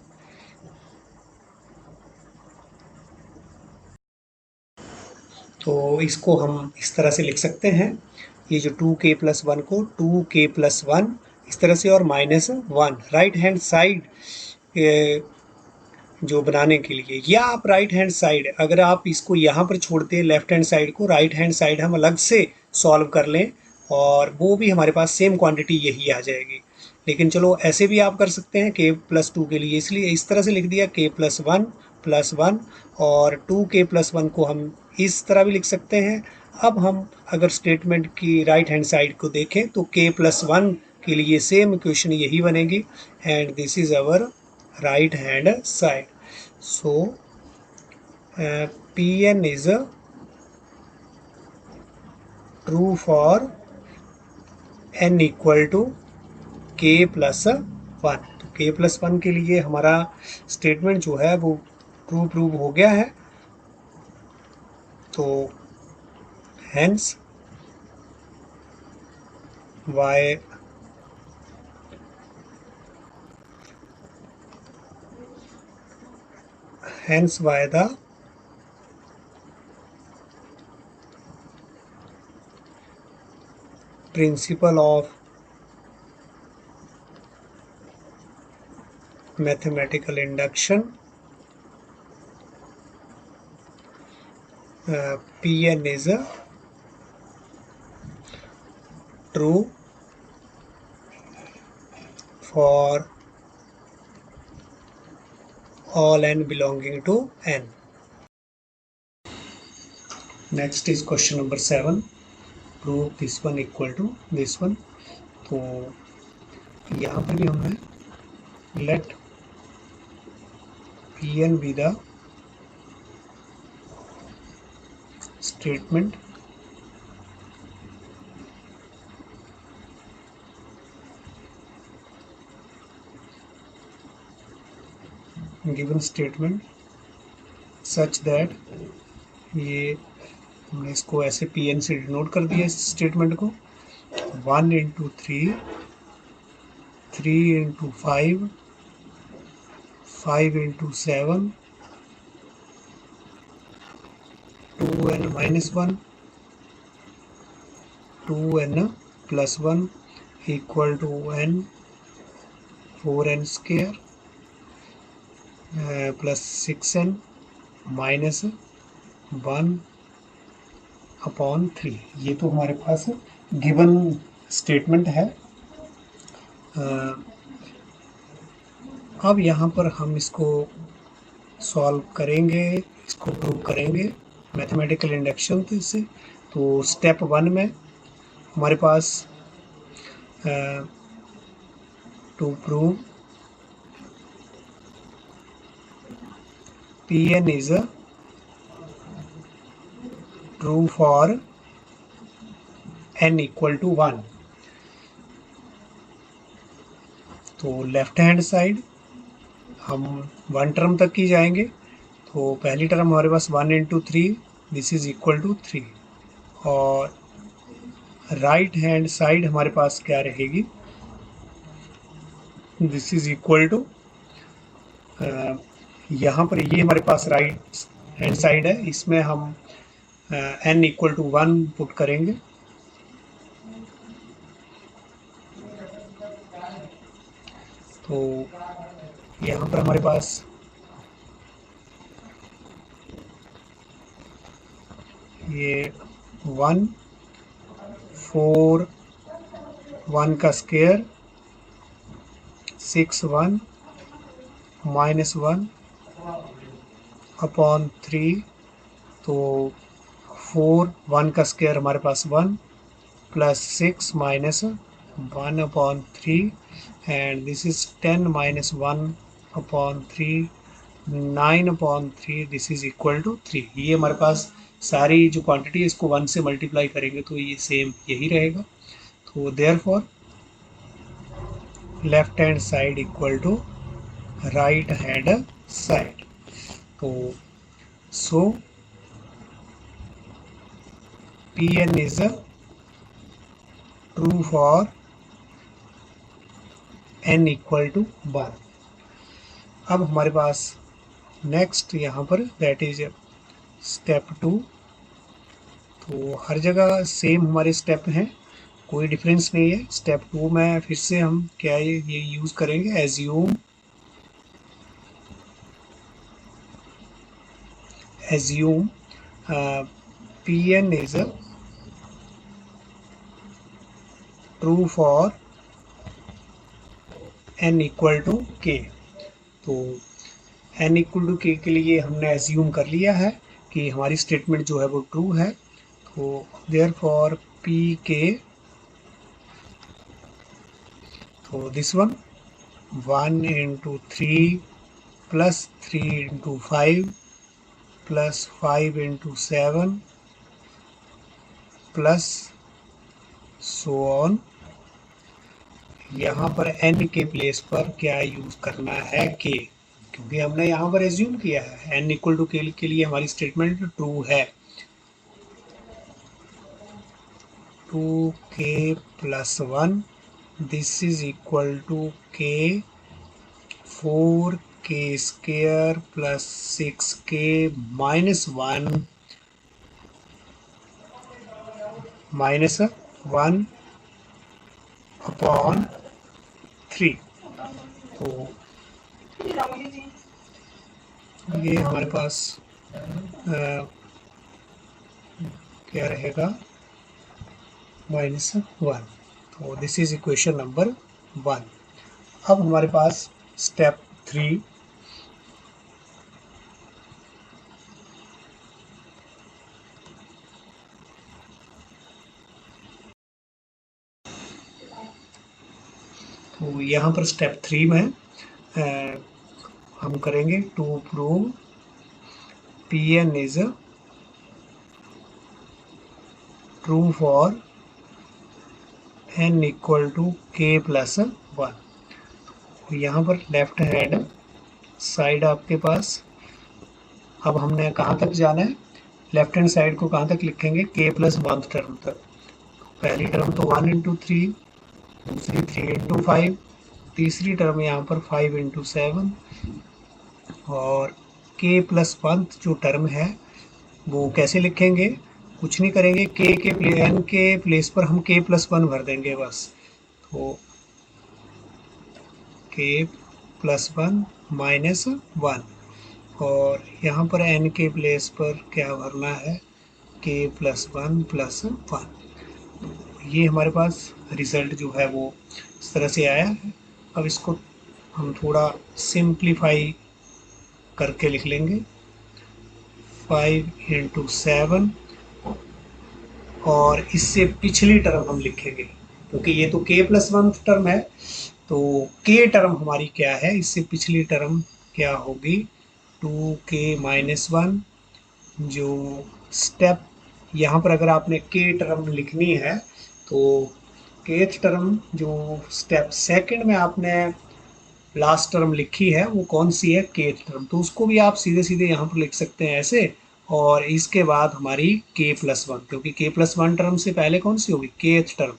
तो इसको हम इस तरह से लिख सकते हैं, ये जो 2k+1 को 2k+1 इस तरह से और -1 राइट हैंड साइड जो बनाने के लिए, या आप राइट हैंड साइड अगर आप इसको यहाँ पर छोड़ते हैं लेफ्ट हैंड साइड को, राइट हैंड साइड हम अलग से सॉल्व कर लें और वो भी हमारे पास सेम क्वांटिटी यही आ जाएगी। लेकिन चलो ऐसे भी आप कर सकते हैं k+2 के लिए, इसलिए इस तरह से लिख दिया k+1 और 2k+1 को हम इस तरह भी लिख सकते हैं। अब हम अगर स्टेटमेंट की राइट हैंड साइड को देखें तो k+1 के लिए सेम इक्वेशन यही बनेगी, and this is our right hand side. So Pn is true for n equal to k+1, तो k+1 के लिए हमारा स्टेटमेंट जो है वो ट्रू प्रूव हो गया है, तो hence by the principle of mathematical induction, Pn is true for all n belonging to n. Next is question number 7. Prove this one equal to this one. तो यहाँ पर भी हमें let Pn be the statement given statement such that, ये हमने इसको ऐसे pn से डिनोट कर दिया इस स्टेटमेंट को, 1 into 3, 3 into 5, 5 into 7, 2n minus 1, 2n plus 1 equal to n, 4n square plus 6n minus 1 upon 3। ये तो हमारे पास गिवन स्टेटमेंट है। अब यहाँ पर हम इसको सॉल्व करेंगे, इसको प्रूव करेंगे मैथमेटिकल इंडक्शन से। तो स्टेप 1 में हमारे पास to prove Pn is true for n equal to 1। तो लेफ्ट हैंड साइड हम 1 टर्म तक ही जाएंगे। तो पहली टर्म हमारे पास 1 into 3, this is equal to 3। और राइट हैंड साइड हमारे पास क्या रहेगी, दिस इज इक्वल टू, यहाँ पर ये हमारे पास राइट हैंड साइड है, इसमें हम n इक्वल टू 1 पुट करेंगे। तो यहाँ पर हमारे पास ये 1, 4, 1 का स्क्वायर, 6, 1 माइनस 1 अपॉन 3। तो 4, 1 का स्क्वायर हमारे पास 1 plus 6 minus 1 upon 3 and this is 10 minus 1 upon 3, 9 upon 3, this is equal to 3। ये हमारे पास सारी जो क्वांटिटी है इसको 1 से मल्टीप्लाई करेंगे तो ये सेम यही रहेगा। तो therefore left hand side equal to right hand side. तो so Pn is true for n equal to 1। अब हमारे पास नेक्स्ट यहाँ पर दैट इज स्टेप 2। तो हर जगह सेम हमारे स्टेप हैं, कोई डिफरेंस नहीं है। स्टेप 2 में फिर से हम क्या ये यूज़ करेंगे, assume Pn is true for n equal to k। तो n इक्वल टू k के लिए हमने एज्यूम कर लिया है कि हमारी स्टेटमेंट जो है वो ट्रू है। तो देयरफॉर pk, तो this one 1 into 3 plus 3 into 5 plus 5 into 7 plus so on. यहाँ पर n के प्लेस पर क्या यूज करना है, k, क्योंकि हमने यहाँ पर एज्यूम किया है n इक्वल टू k के लिए हमारी स्टेटमेंट ट्रू है। 2k plus 1, this is equal to k, 4k square plus 6k minus 1 upon 3। तो ये हमारे पास क्या रहेगा, -1। तो दिस इज इक्वेशन नंबर 1। अब हमारे पास स्टेप 3, तो यहाँ पर स्टेप 3 में हम करेंगे to prove Pn is true for n equal to k plus 1। यहाँ पर लेफ्ट हैंड साइड आपके पास, अब हमने कहाँ तक जाना है, लेफ्ट हैंड साइड को कहाँ तक लिखेंगे, k प्लस 1 टर्म तक। पहली टर्म तो 1 इंटू 3, दूसरी 3 इंटू 5, तीसरी टर्म यहाँ पर 5 इंटू 7, और k प्लस 1 जो टर्म है वो कैसे लिखेंगे, कुछ नहीं करेंगे, n के प्लेस पर हम k प्लस 1 भर देंगे बस। तो k प्लस 1 माइनस 1, और यहाँ पर n के प्लेस पर क्या भरना है, k प्लस 1 प्लस 1। ये हमारे पास रिजल्ट जो है वो इस तरह से आया है। अब इसको हम थोड़ा सिंप्लीफाई करके लिख लेंगे, 5 इंटू 7, और इससे पिछली टर्म हम लिखेंगे क्योंकि ये तो k प्लस 1 टर्म है, तो k टर्म हमारी क्या है, इससे पिछली टर्म क्या होगी, 2k माइनस 1। जो स्टेप यहाँ पर अगर आपने k टर्म लिखनी है तो kth टर्म जो स्टेप सेकंड में आपने लास्ट टर्म लिखी है वो कौन सी है, kth टर्म, तो उसको भी आप सीधे सीधे यहाँ पर लिख सकते हैं ऐसे। और इसके बाद हमारी k प्लस 1, क्योंकि k प्लस 1 टर्म से पहले कौन सी होगी, kth टर्म।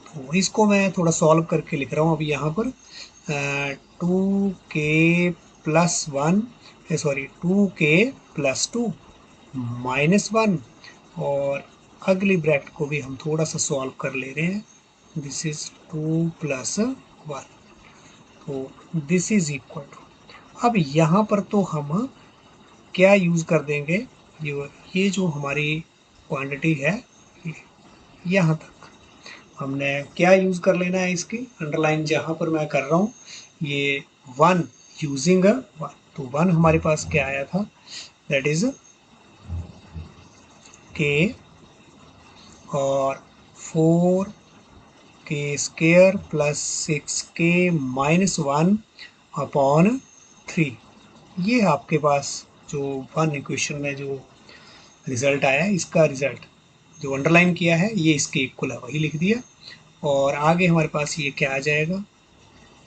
तो इसको मैं थोड़ा सॉल्व करके लिख रहा हूँ अभी यहाँ पर, 2k plus 1, sorry 2k plus 2 minus 1, और अगली ब्रैकेट को भी हम थोड़ा सा सॉल्व कर ले रहे हैं, दिस इज 2 प्लस 1, तो दिस इज इक्वल टू, अब यहाँ पर तो हम क्या यूज़ कर देंगे, ये जो हमारी क्वांटिटी है यहाँ तक हमने क्या यूज़ कर लेना है, इसकी अंडरलाइन जहाँ पर मैं कर रहा हूँ ये 1 यूजिंग 1, तो 1 हमारे पास क्या आया था, दैट इज k, और 4k square plus 6k minus 1 upon 3। ये आपके पास जो 1 इक्वेशन में जो रिजल्ट आया है, इसका रिजल्ट जो अंडरलाइन किया है ये इसके इक्वल है, वही लिख दिया। और आगे हमारे पास ये क्या आ जाएगा,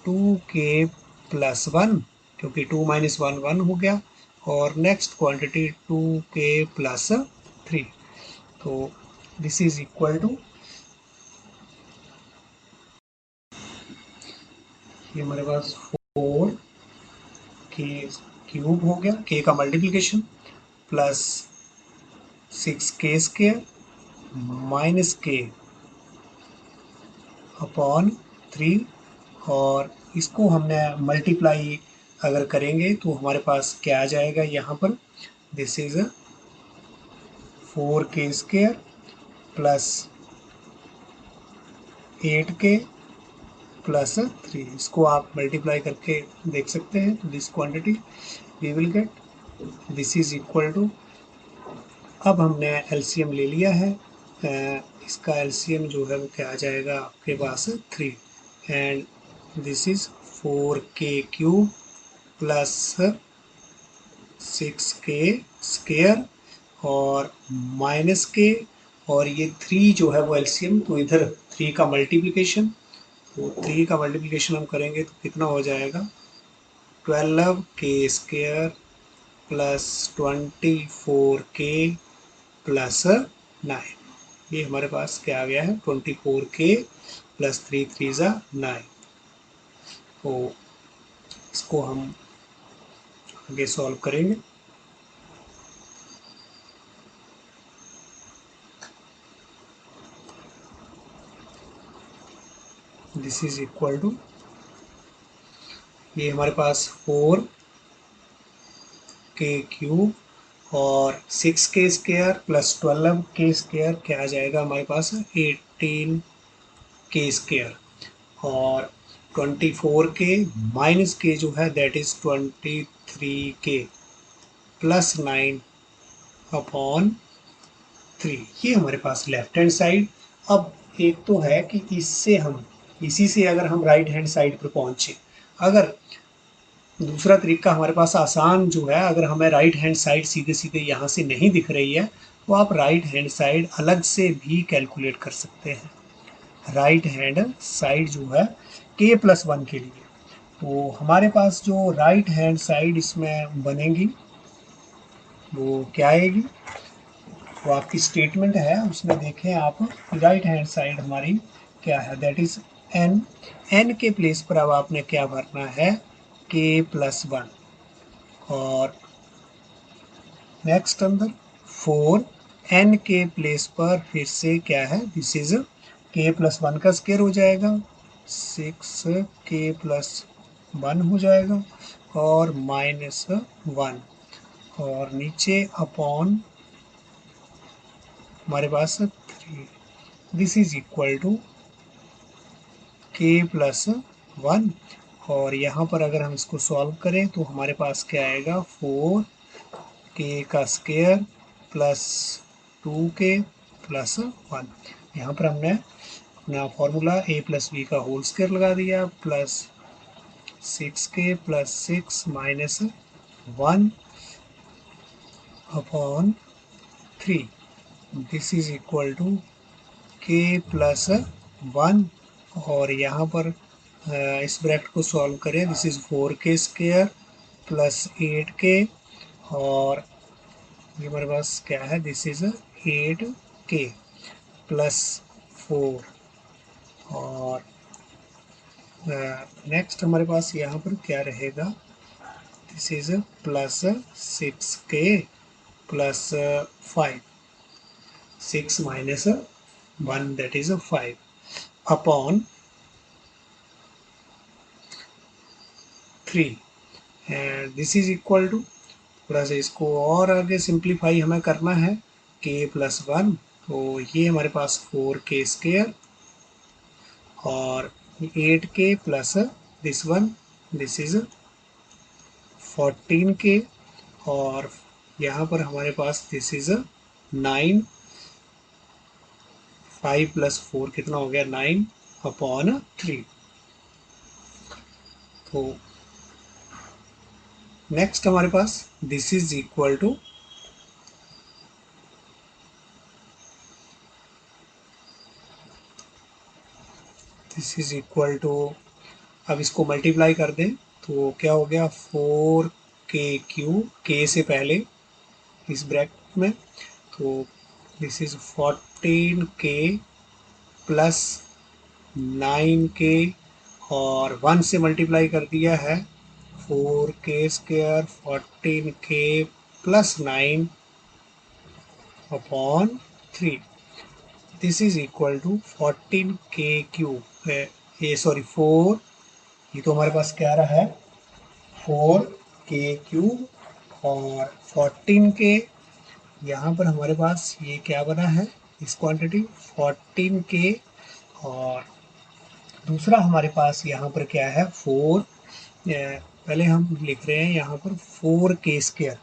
2k प्लस 1, क्योंकि 2 माइनस 1 1 हो गया, और नेक्स्ट क्वांटिटी 2k प्लस 3, तो दिस इज इक्वल टू, ये हमारे पास 4k क्यूब हो गया, k का multiplication, plus 6k square minus k upon 3, और इसको हमने मल्टीप्लाई अगर करेंगे तो हमारे पास क्या आ जाएगा यहाँ पर, this is 4k square plus 8k plus 3, इसको आप मल्टीप्लाई करके देख सकते हैं, तो this quantity we will get, this is equal to, अब हमने एलसीएम ले लिया है, इसका एलसीएम जो है वो क्या आ जाएगा आपके पास 3, and this is 4k cube plus 6k square और माइनस के, और ये 3 जो है वो एलसीएम, तो इधर 3 का मल्टीप्लिकेशन, तो 3 का मल्टीप्लिकेशन हम करेंगे तो कितना हो जाएगा, 12k square plus 24k plus 9, ये हमारे पास क्या आ गया है, 24k प्लस 3 3 9। तो इसको हम आगे सॉल्व करेंगे, दिस इज इक्वल टू, ये हमारे पास 4k क्यूब और 6k square plus 12k square क्या आ जाएगा हमारे पास, 18k स्क्वायर, और 24k माइनस के जो है that is 23k plus 9 upon 3, ये हमारे पास लेफ्ट हैंड साइड। अब एक तो है कि इससे हम, इसी से अगर हम राइट हैंड साइड पर पहुंचे, अगर दूसरा तरीका हमारे पास आसान जो है, अगर हमें राइट हैंड साइड सीधे सीधे यहाँ से नहीं दिख रही है तो आप राइट हैंड साइड अलग से भी कैलकुलेट कर सकते हैं। राइट हैंड साइड जो है k+1 के लिए, तो हमारे पास जो राइट हैंड साइड इसमें बनेगी वो क्या आएगी, तो आपकी स्टेटमेंट है उसमें देखें आप, राइट हैंड साइड हमारी क्या है, दैट इज n। n के प्लेस पर अब आपने क्या भरना है, k+1, और नेक्स्ट अंदर 4 n के प्लेस पर फिर से क्या है, दिस इज k+1 का स्क्वायर हो जाएगा, 6k+1 हो जाएगा, और -1, और नीचे अपॉन हमारे पास 3, this is equal to k+1, और यहाँ पर अगर हम इसको सॉल्व करें तो हमारे पास क्या आएगा, 4k का स्क्वायर प्लस 2k+1। यहाँ पर हमने अपना फॉर्मूला a+b का होल स्क्वायर लगा दिया, plus 6k+6 -1 upon 3, this is equal to k+1, और यहाँ पर इस ब्रैकेट को सॉल्व करें, this is 4k square plus 8k, और ये हमारे पास क्या है, दिस इज 8k प्लस 4, और नेक्स्ट हमारे पास यहाँ पर क्या रहेगा, this is plus 6k plus 5, 6 -1 that is 5 upon 3, and this is equal to, थोड़ा सा इसको और आगे सिंप्लीफाई हमें करना है, k+1, तो ये हमारे पास 4k स्क्वायर और 8k plus this one, this is 14k, और यहाँ पर हमारे पास दिस इज 9, 5 + 4 कितना हो गया, 9 अपॉन 3। तो नेक्स्ट हमारे पास this is equal to, this is equal to, अब इसको मल्टीप्लाई कर दें तो क्या हो गया, 4k³ k से पहले इस ब्रैकेट में, तो this is 14k plus 9k, और 1 से मल्टीप्लाई कर दिया है, 4k square 14k plus 9 upon 3, this is equal to 14k³ ये सॉरी 4, ये तो हमारे पास क्या रहा है, 4k³ और 14k, यहाँ पर हमारे पास ये क्या बना है, इस क्वांटिटी 14k, और दूसरा हमारे पास यहाँ पर क्या है, 4, पहले हम लिख रहे हैं यहाँ पर 4k स्क्वायर,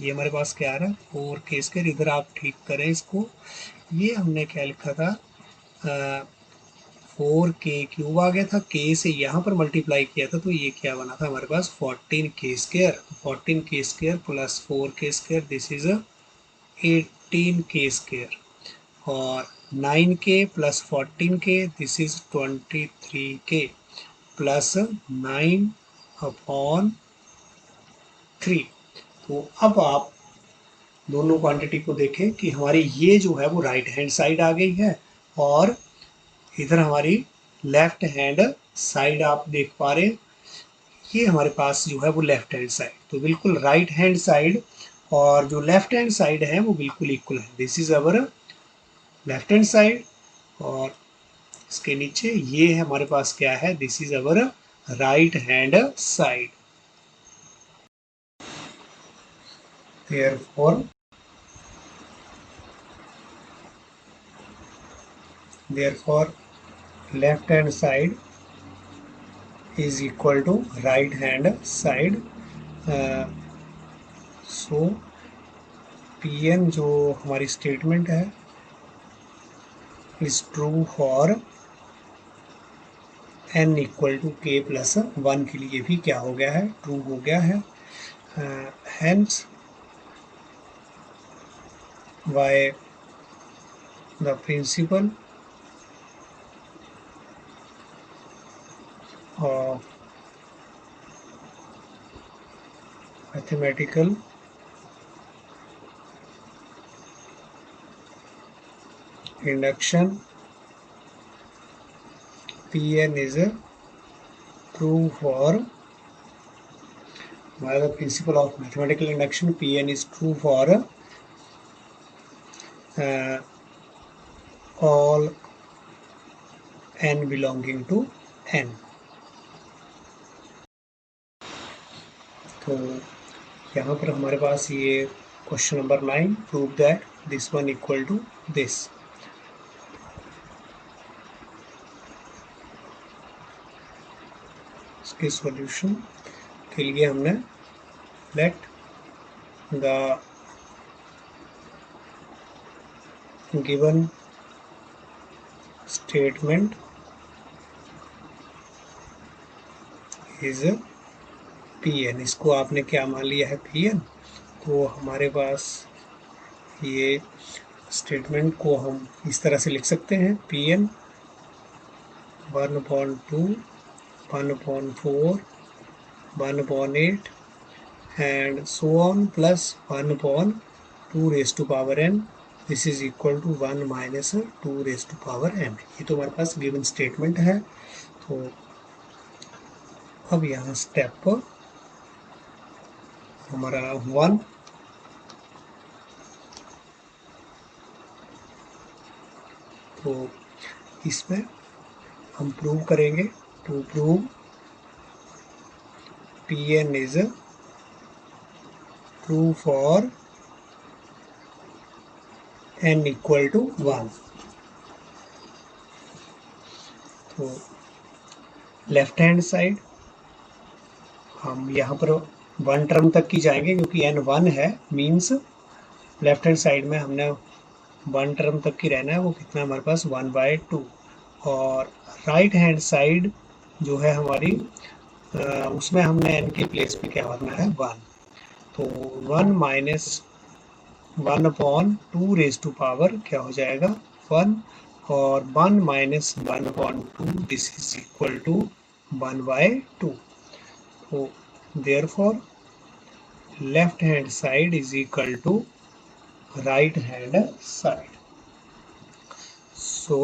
ये हमारे पास क्या आ रहा है, 4k स्क्वायर, इधर आप ठीक करें इसको, ये हमने क्या लिखा था, 4k³ आ गया था, k से यहाँ पर मल्टीप्लाई किया था, तो ये क्या बना था हमारे पास, 14k square, 14k square plus 4k square, this is 18k square, और 9k plus 14k, this is 23k plus 9 upon 3। तो अब आप दोनों क्वांटिटी को देखें कि हमारी ये जो है वो राइट हैंड साइड आ गई है, और इधर हमारी लेफ्ट हैंड साइड आप देख पा रहे हैं, ये हमारे पास जो है वो लेफ्ट हैंड साइड, तो बिल्कुल राइट हैंड साइड और जो लेफ्ट हैंड साइड है वो बिल्कुल इक्वल है, this is our left hand side, और इसके नीचे ये है हमारे पास क्या है, this is our right hand side. therefore left hand side is equal to right hand side, so pn जो हमारी स्टेटमेंट है is true for n equal to k+1 के लिए भी क्या हो गया है, ट्रू हो गया है, hence by the principle of mathematical induction, Pn is true for, by the principle of mathematical induction, Pn is true for all n belonging to n. तो यहाँ पर हमारे पास ये question number 9, prove that this one equal to this. इसके सॉल्यूशन के लिए हमने let the given statement is Pn, इसको आपने क्या मान लिया है Pn, तो हमारे पास ये स्टेटमेंट को हम इस तरह से लिख सकते हैं Pn 1/2, 1/4, 1/8 and so on plus 1/2 raise to power n, this is equal to 1 minus 2 raise to power n। ये तो हमारे पास गिवन स्टेटमेंट है। तो अब यहाँ स्टेप हमारा 1, तो इसमें हम प्रूव करेंगे, to prove Pn is true for n equal to 1। तो लेफ्ट हैंड साइड हम यहाँ पर 1 टर्म तक की जाएंगे क्योंकि n 1 है, मीन्स लेफ्ट हैंड साइड में हमने 1 टर्म तक की रहना है, वो कितना हमारे पास 1/2। और राइट हैंड साइड जो है हमारी उसमें हमने n के प्लेस पे क्या करना है 1, तो 1 माइनस 1/2 रेज़ टू पावर क्या हो जाएगा 1, और 1 minus 1/2 this is equal to 1/2। तो therefore left hand side is equal to right hand side। so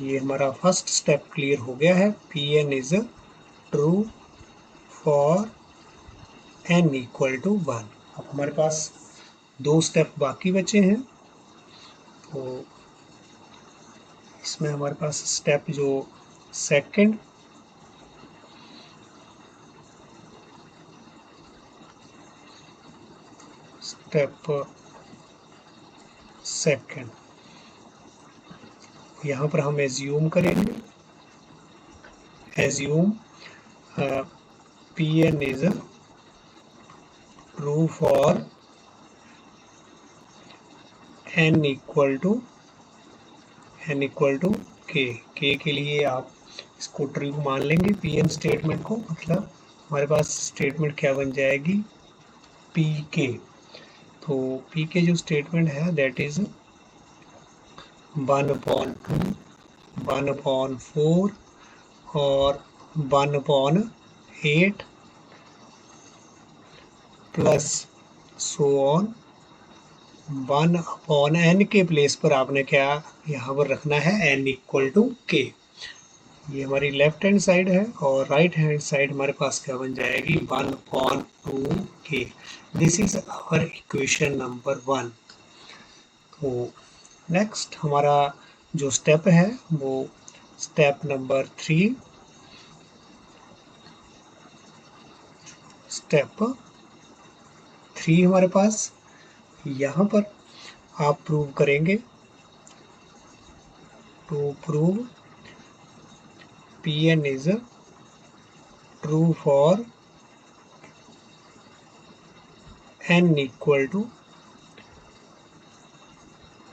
ये हमारा फर्स्ट स्टेप क्लियर हो गया है, Pn is true for n equal to 1। अब हमारे पास 2 स्टेप बाकी बचे हैं, तो इसमें हमारे पास स्टेप जो सेकंड, स्टेप सेकंड, यहाँ पर हम एज्यूम करेंगे, assume Pn is true for n equal to k। k के लिए आप इसको ट्रू मान लेंगे Pn स्टेटमेंट को, मतलब हमारे पास स्टेटमेंट क्या बन जाएगी Pk। तो Pk जो स्टेटमेंट है दैट इज 1/2, 1/4 और 1/8 प्लस सो ऑन 1/n के प्लेस पर आपने क्या यहाँ पर रखना है n इक्वल टू k। ये हमारी लेफ्ट हैंड साइड है, और राइट हैंड साइड हमारे पास क्या बन जाएगी 1/2k। This is our equation number 1। तो नेक्स्ट हमारा जो स्टेप है वो स्टेप नंबर 3, स्टेप 3 हमारे पास यहाँ पर आप प्रूव करेंगे, to prove Pn is true for n equal to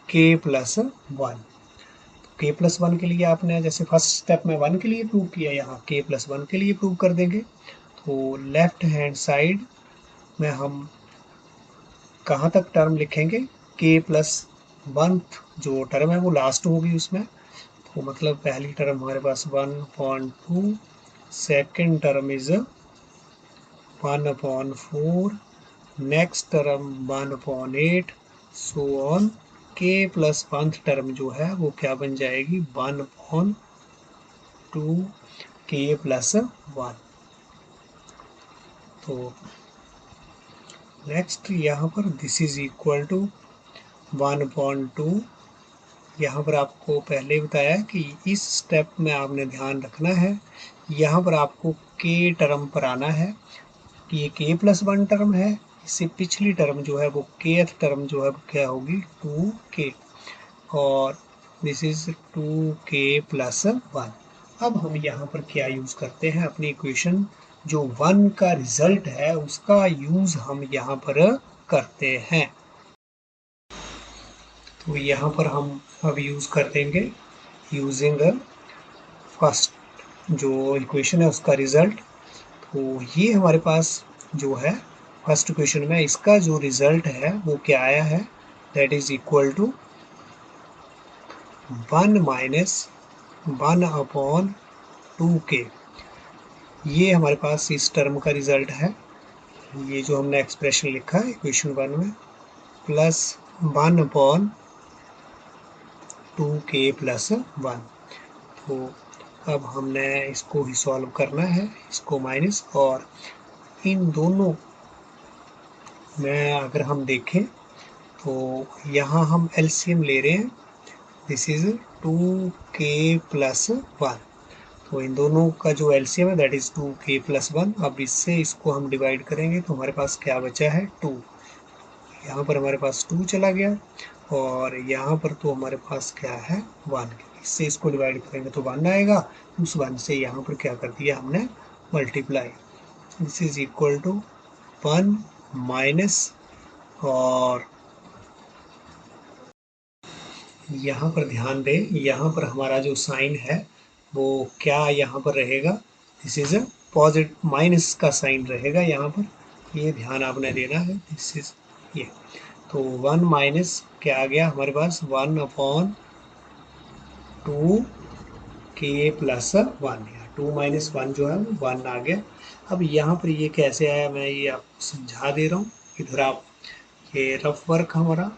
k plus 1। k plus 1 के लिए आपने जैसे फर्स्ट स्टेप में 1 के लिए प्रूव किया, यहाँ k प्लस 1 के लिए प्रूव कर देंगे। तो लेफ्ट हैंड साइड में हम कहाँ तक टर्म लिखेंगे के प्लस 1 जो टर्म है वो लास्ट होगी उसमें, तो मतलब पहली टर्म हमारे पास 1/2, second term is 1/4, next term 1/8, so on. के प्लस 1 टर्म जो है वो क्या बन जाएगी 1/2 के प्लस 1। तो नेक्स्ट यहाँ पर दिस इज इक्वल टू 1/2। यहाँ पर आपको पहले बताया कि इस स्टेप में आपने ध्यान रखना है, यहाँ पर आपको के टर्म पर आना है कि ये के प्लस 1 टर्म है, इससे पिछली टर्म जो है वो केथ टर्म जो है वो क्या होगी 2k, और दिस इज 2k प्लस 1। अब हम यहाँ पर क्या यूज़ करते हैं, अपनी इक्वेशन जो 1 का रिजल्ट है उसका यूज़ हम यहाँ पर करते हैं। तो यहाँ पर हम अब यूज़ कर देंगे यूजिंग फर्स्ट जो इक्वेशन है उसका रिजल्ट। तो ये हमारे पास जो है फर्स्ट इक्वेशन में इसका जो रिजल्ट है वो क्या आया है, that is equal to 1 minus 1/2k। ये हमारे पास इस टर्म का रिजल्ट है, ये जो हमने एक्सप्रेशन लिखा है इक्वेशन 1 में, प्लस 1/2k प्लस 1। तो अब हमने इसको ही सॉल्व करना है, इसको माइनस, और इन दोनों में अगर हम देखें तो यहाँ हम एलसीएम ले रहे हैं, दिस इज 2k प्लस 1। तो इन दोनों का जो एलसीएम है दैट इज 2k प्लस 1। अब इससे इसको हम डिवाइड करेंगे तो हमारे पास क्या बचा है 2, यहाँ पर हमारे पास 2 चला गया, और यहाँ पर तो हमारे पास क्या है 1। इससे इसको डिवाइड करेंगे तो 1 आएगा, उस 1 से यहाँ पर क्या कर दिया हमने multiply. This is equal to 1 minus, और यहाँ पर ध्यान दें, यहाँ पर हमारा जो साइन है वो क्या यहाँ पर रहेगा, this is a positive, minus का साइन रहेगा यहाँ पर, ये ध्यान आपने देना है। दिस इज ये, तो 1 माइनस क्या आ गया हमारे पास 1/2k प्लस 1, 2 माइनस 1 जो है वो 1 आ गया। अब यहाँ पर ये कैसे आया मैं ये आपको समझा दे रहा हूँ, इधर आप ये रफ वर्क हमारा,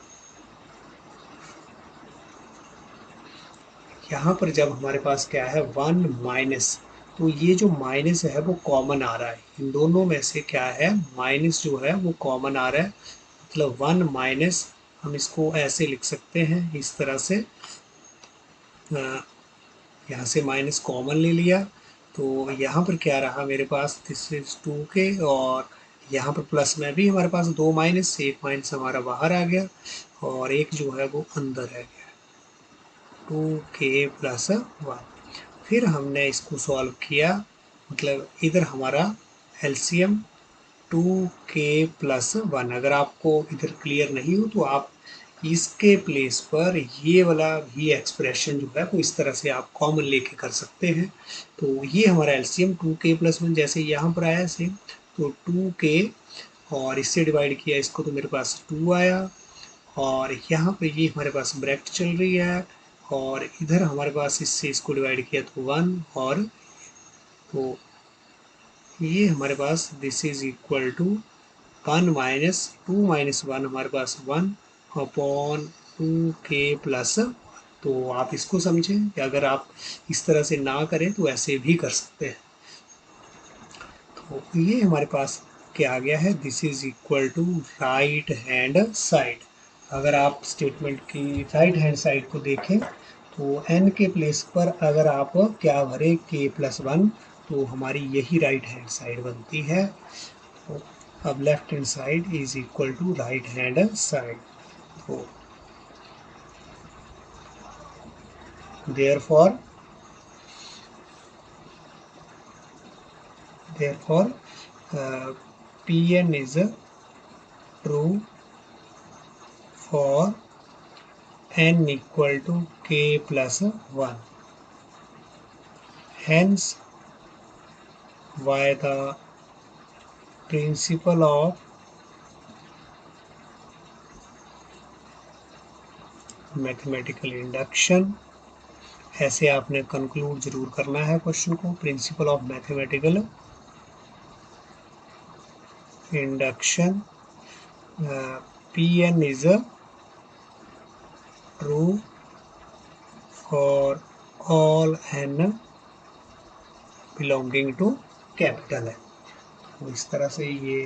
यहाँ पर जब हमारे पास क्या है 1 माइनस, तो ये जो माइनस है वो कॉमन आ रहा है, इन दोनों में से क्या है माइनस जो है वो कॉमन आ रहा है, मतलब 1 माइनस, हम इसको ऐसे लिख सकते हैं इस तरह से, यहाँ से माइनस कॉमन ले लिया, तो यहाँ पर क्या रहा मेरे पास दिस इज 2k, और यहाँ पर प्लस में भी हमारे पास 2 माइनस, एक माइनस हमारा बाहर आ गया और एक जो है वो अंदर है गया 2k प्लस 1। फिर हमने इसको सॉल्व किया, मतलब इधर हमारा एलसीएम 2k प्लस 1। अगर आपको इधर क्लियर नहीं हो तो आप इसके प्लेस पर ये वाला भी एक्सप्रेशन जो है वो इस तरह से आप कॉमन लेके कर सकते हैं। तो ये हमारा एलसीएम 2k प्लस 1 जैसे यहाँ पर आया सेम, तो 2k और इससे डिवाइड किया इसको तो मेरे पास 2 आया, और यहाँ पे ये हमारे पास ब्रैकेट चल रही है, और इधर हमारे पास इससे इसको डिवाइड किया तो 1, और तो ये हमारे पास this is equal to 1 minus 2 minus 1 हमारे पास 1 अपॉन 2k प्लस। तो आप इसको समझें कि अगर आप इस तरह से ना करें तो ऐसे भी कर सकते हैं। तो ये हमारे पास क्या आ गया है, this is equal to right hand side. अगर आप स्टेटमेंट की राइट हैंड साइड को देखें तो n के प्लेस पर अगर आप क्या भरे k प्लस 1, तो हमारी यही राइट हैंड साइड बनती है। तो अब left hand side is equal to right hand side. तो therefore Pn is true for n equal to k plus 1. Hence, why the principle of mathematical induction, ऐसे आपने कंक्लूड जरूर करना है क्वेश्चन को। Principal of mathematical induction, Pn is a true for all n belonging to capital है। तो इस तरह से ये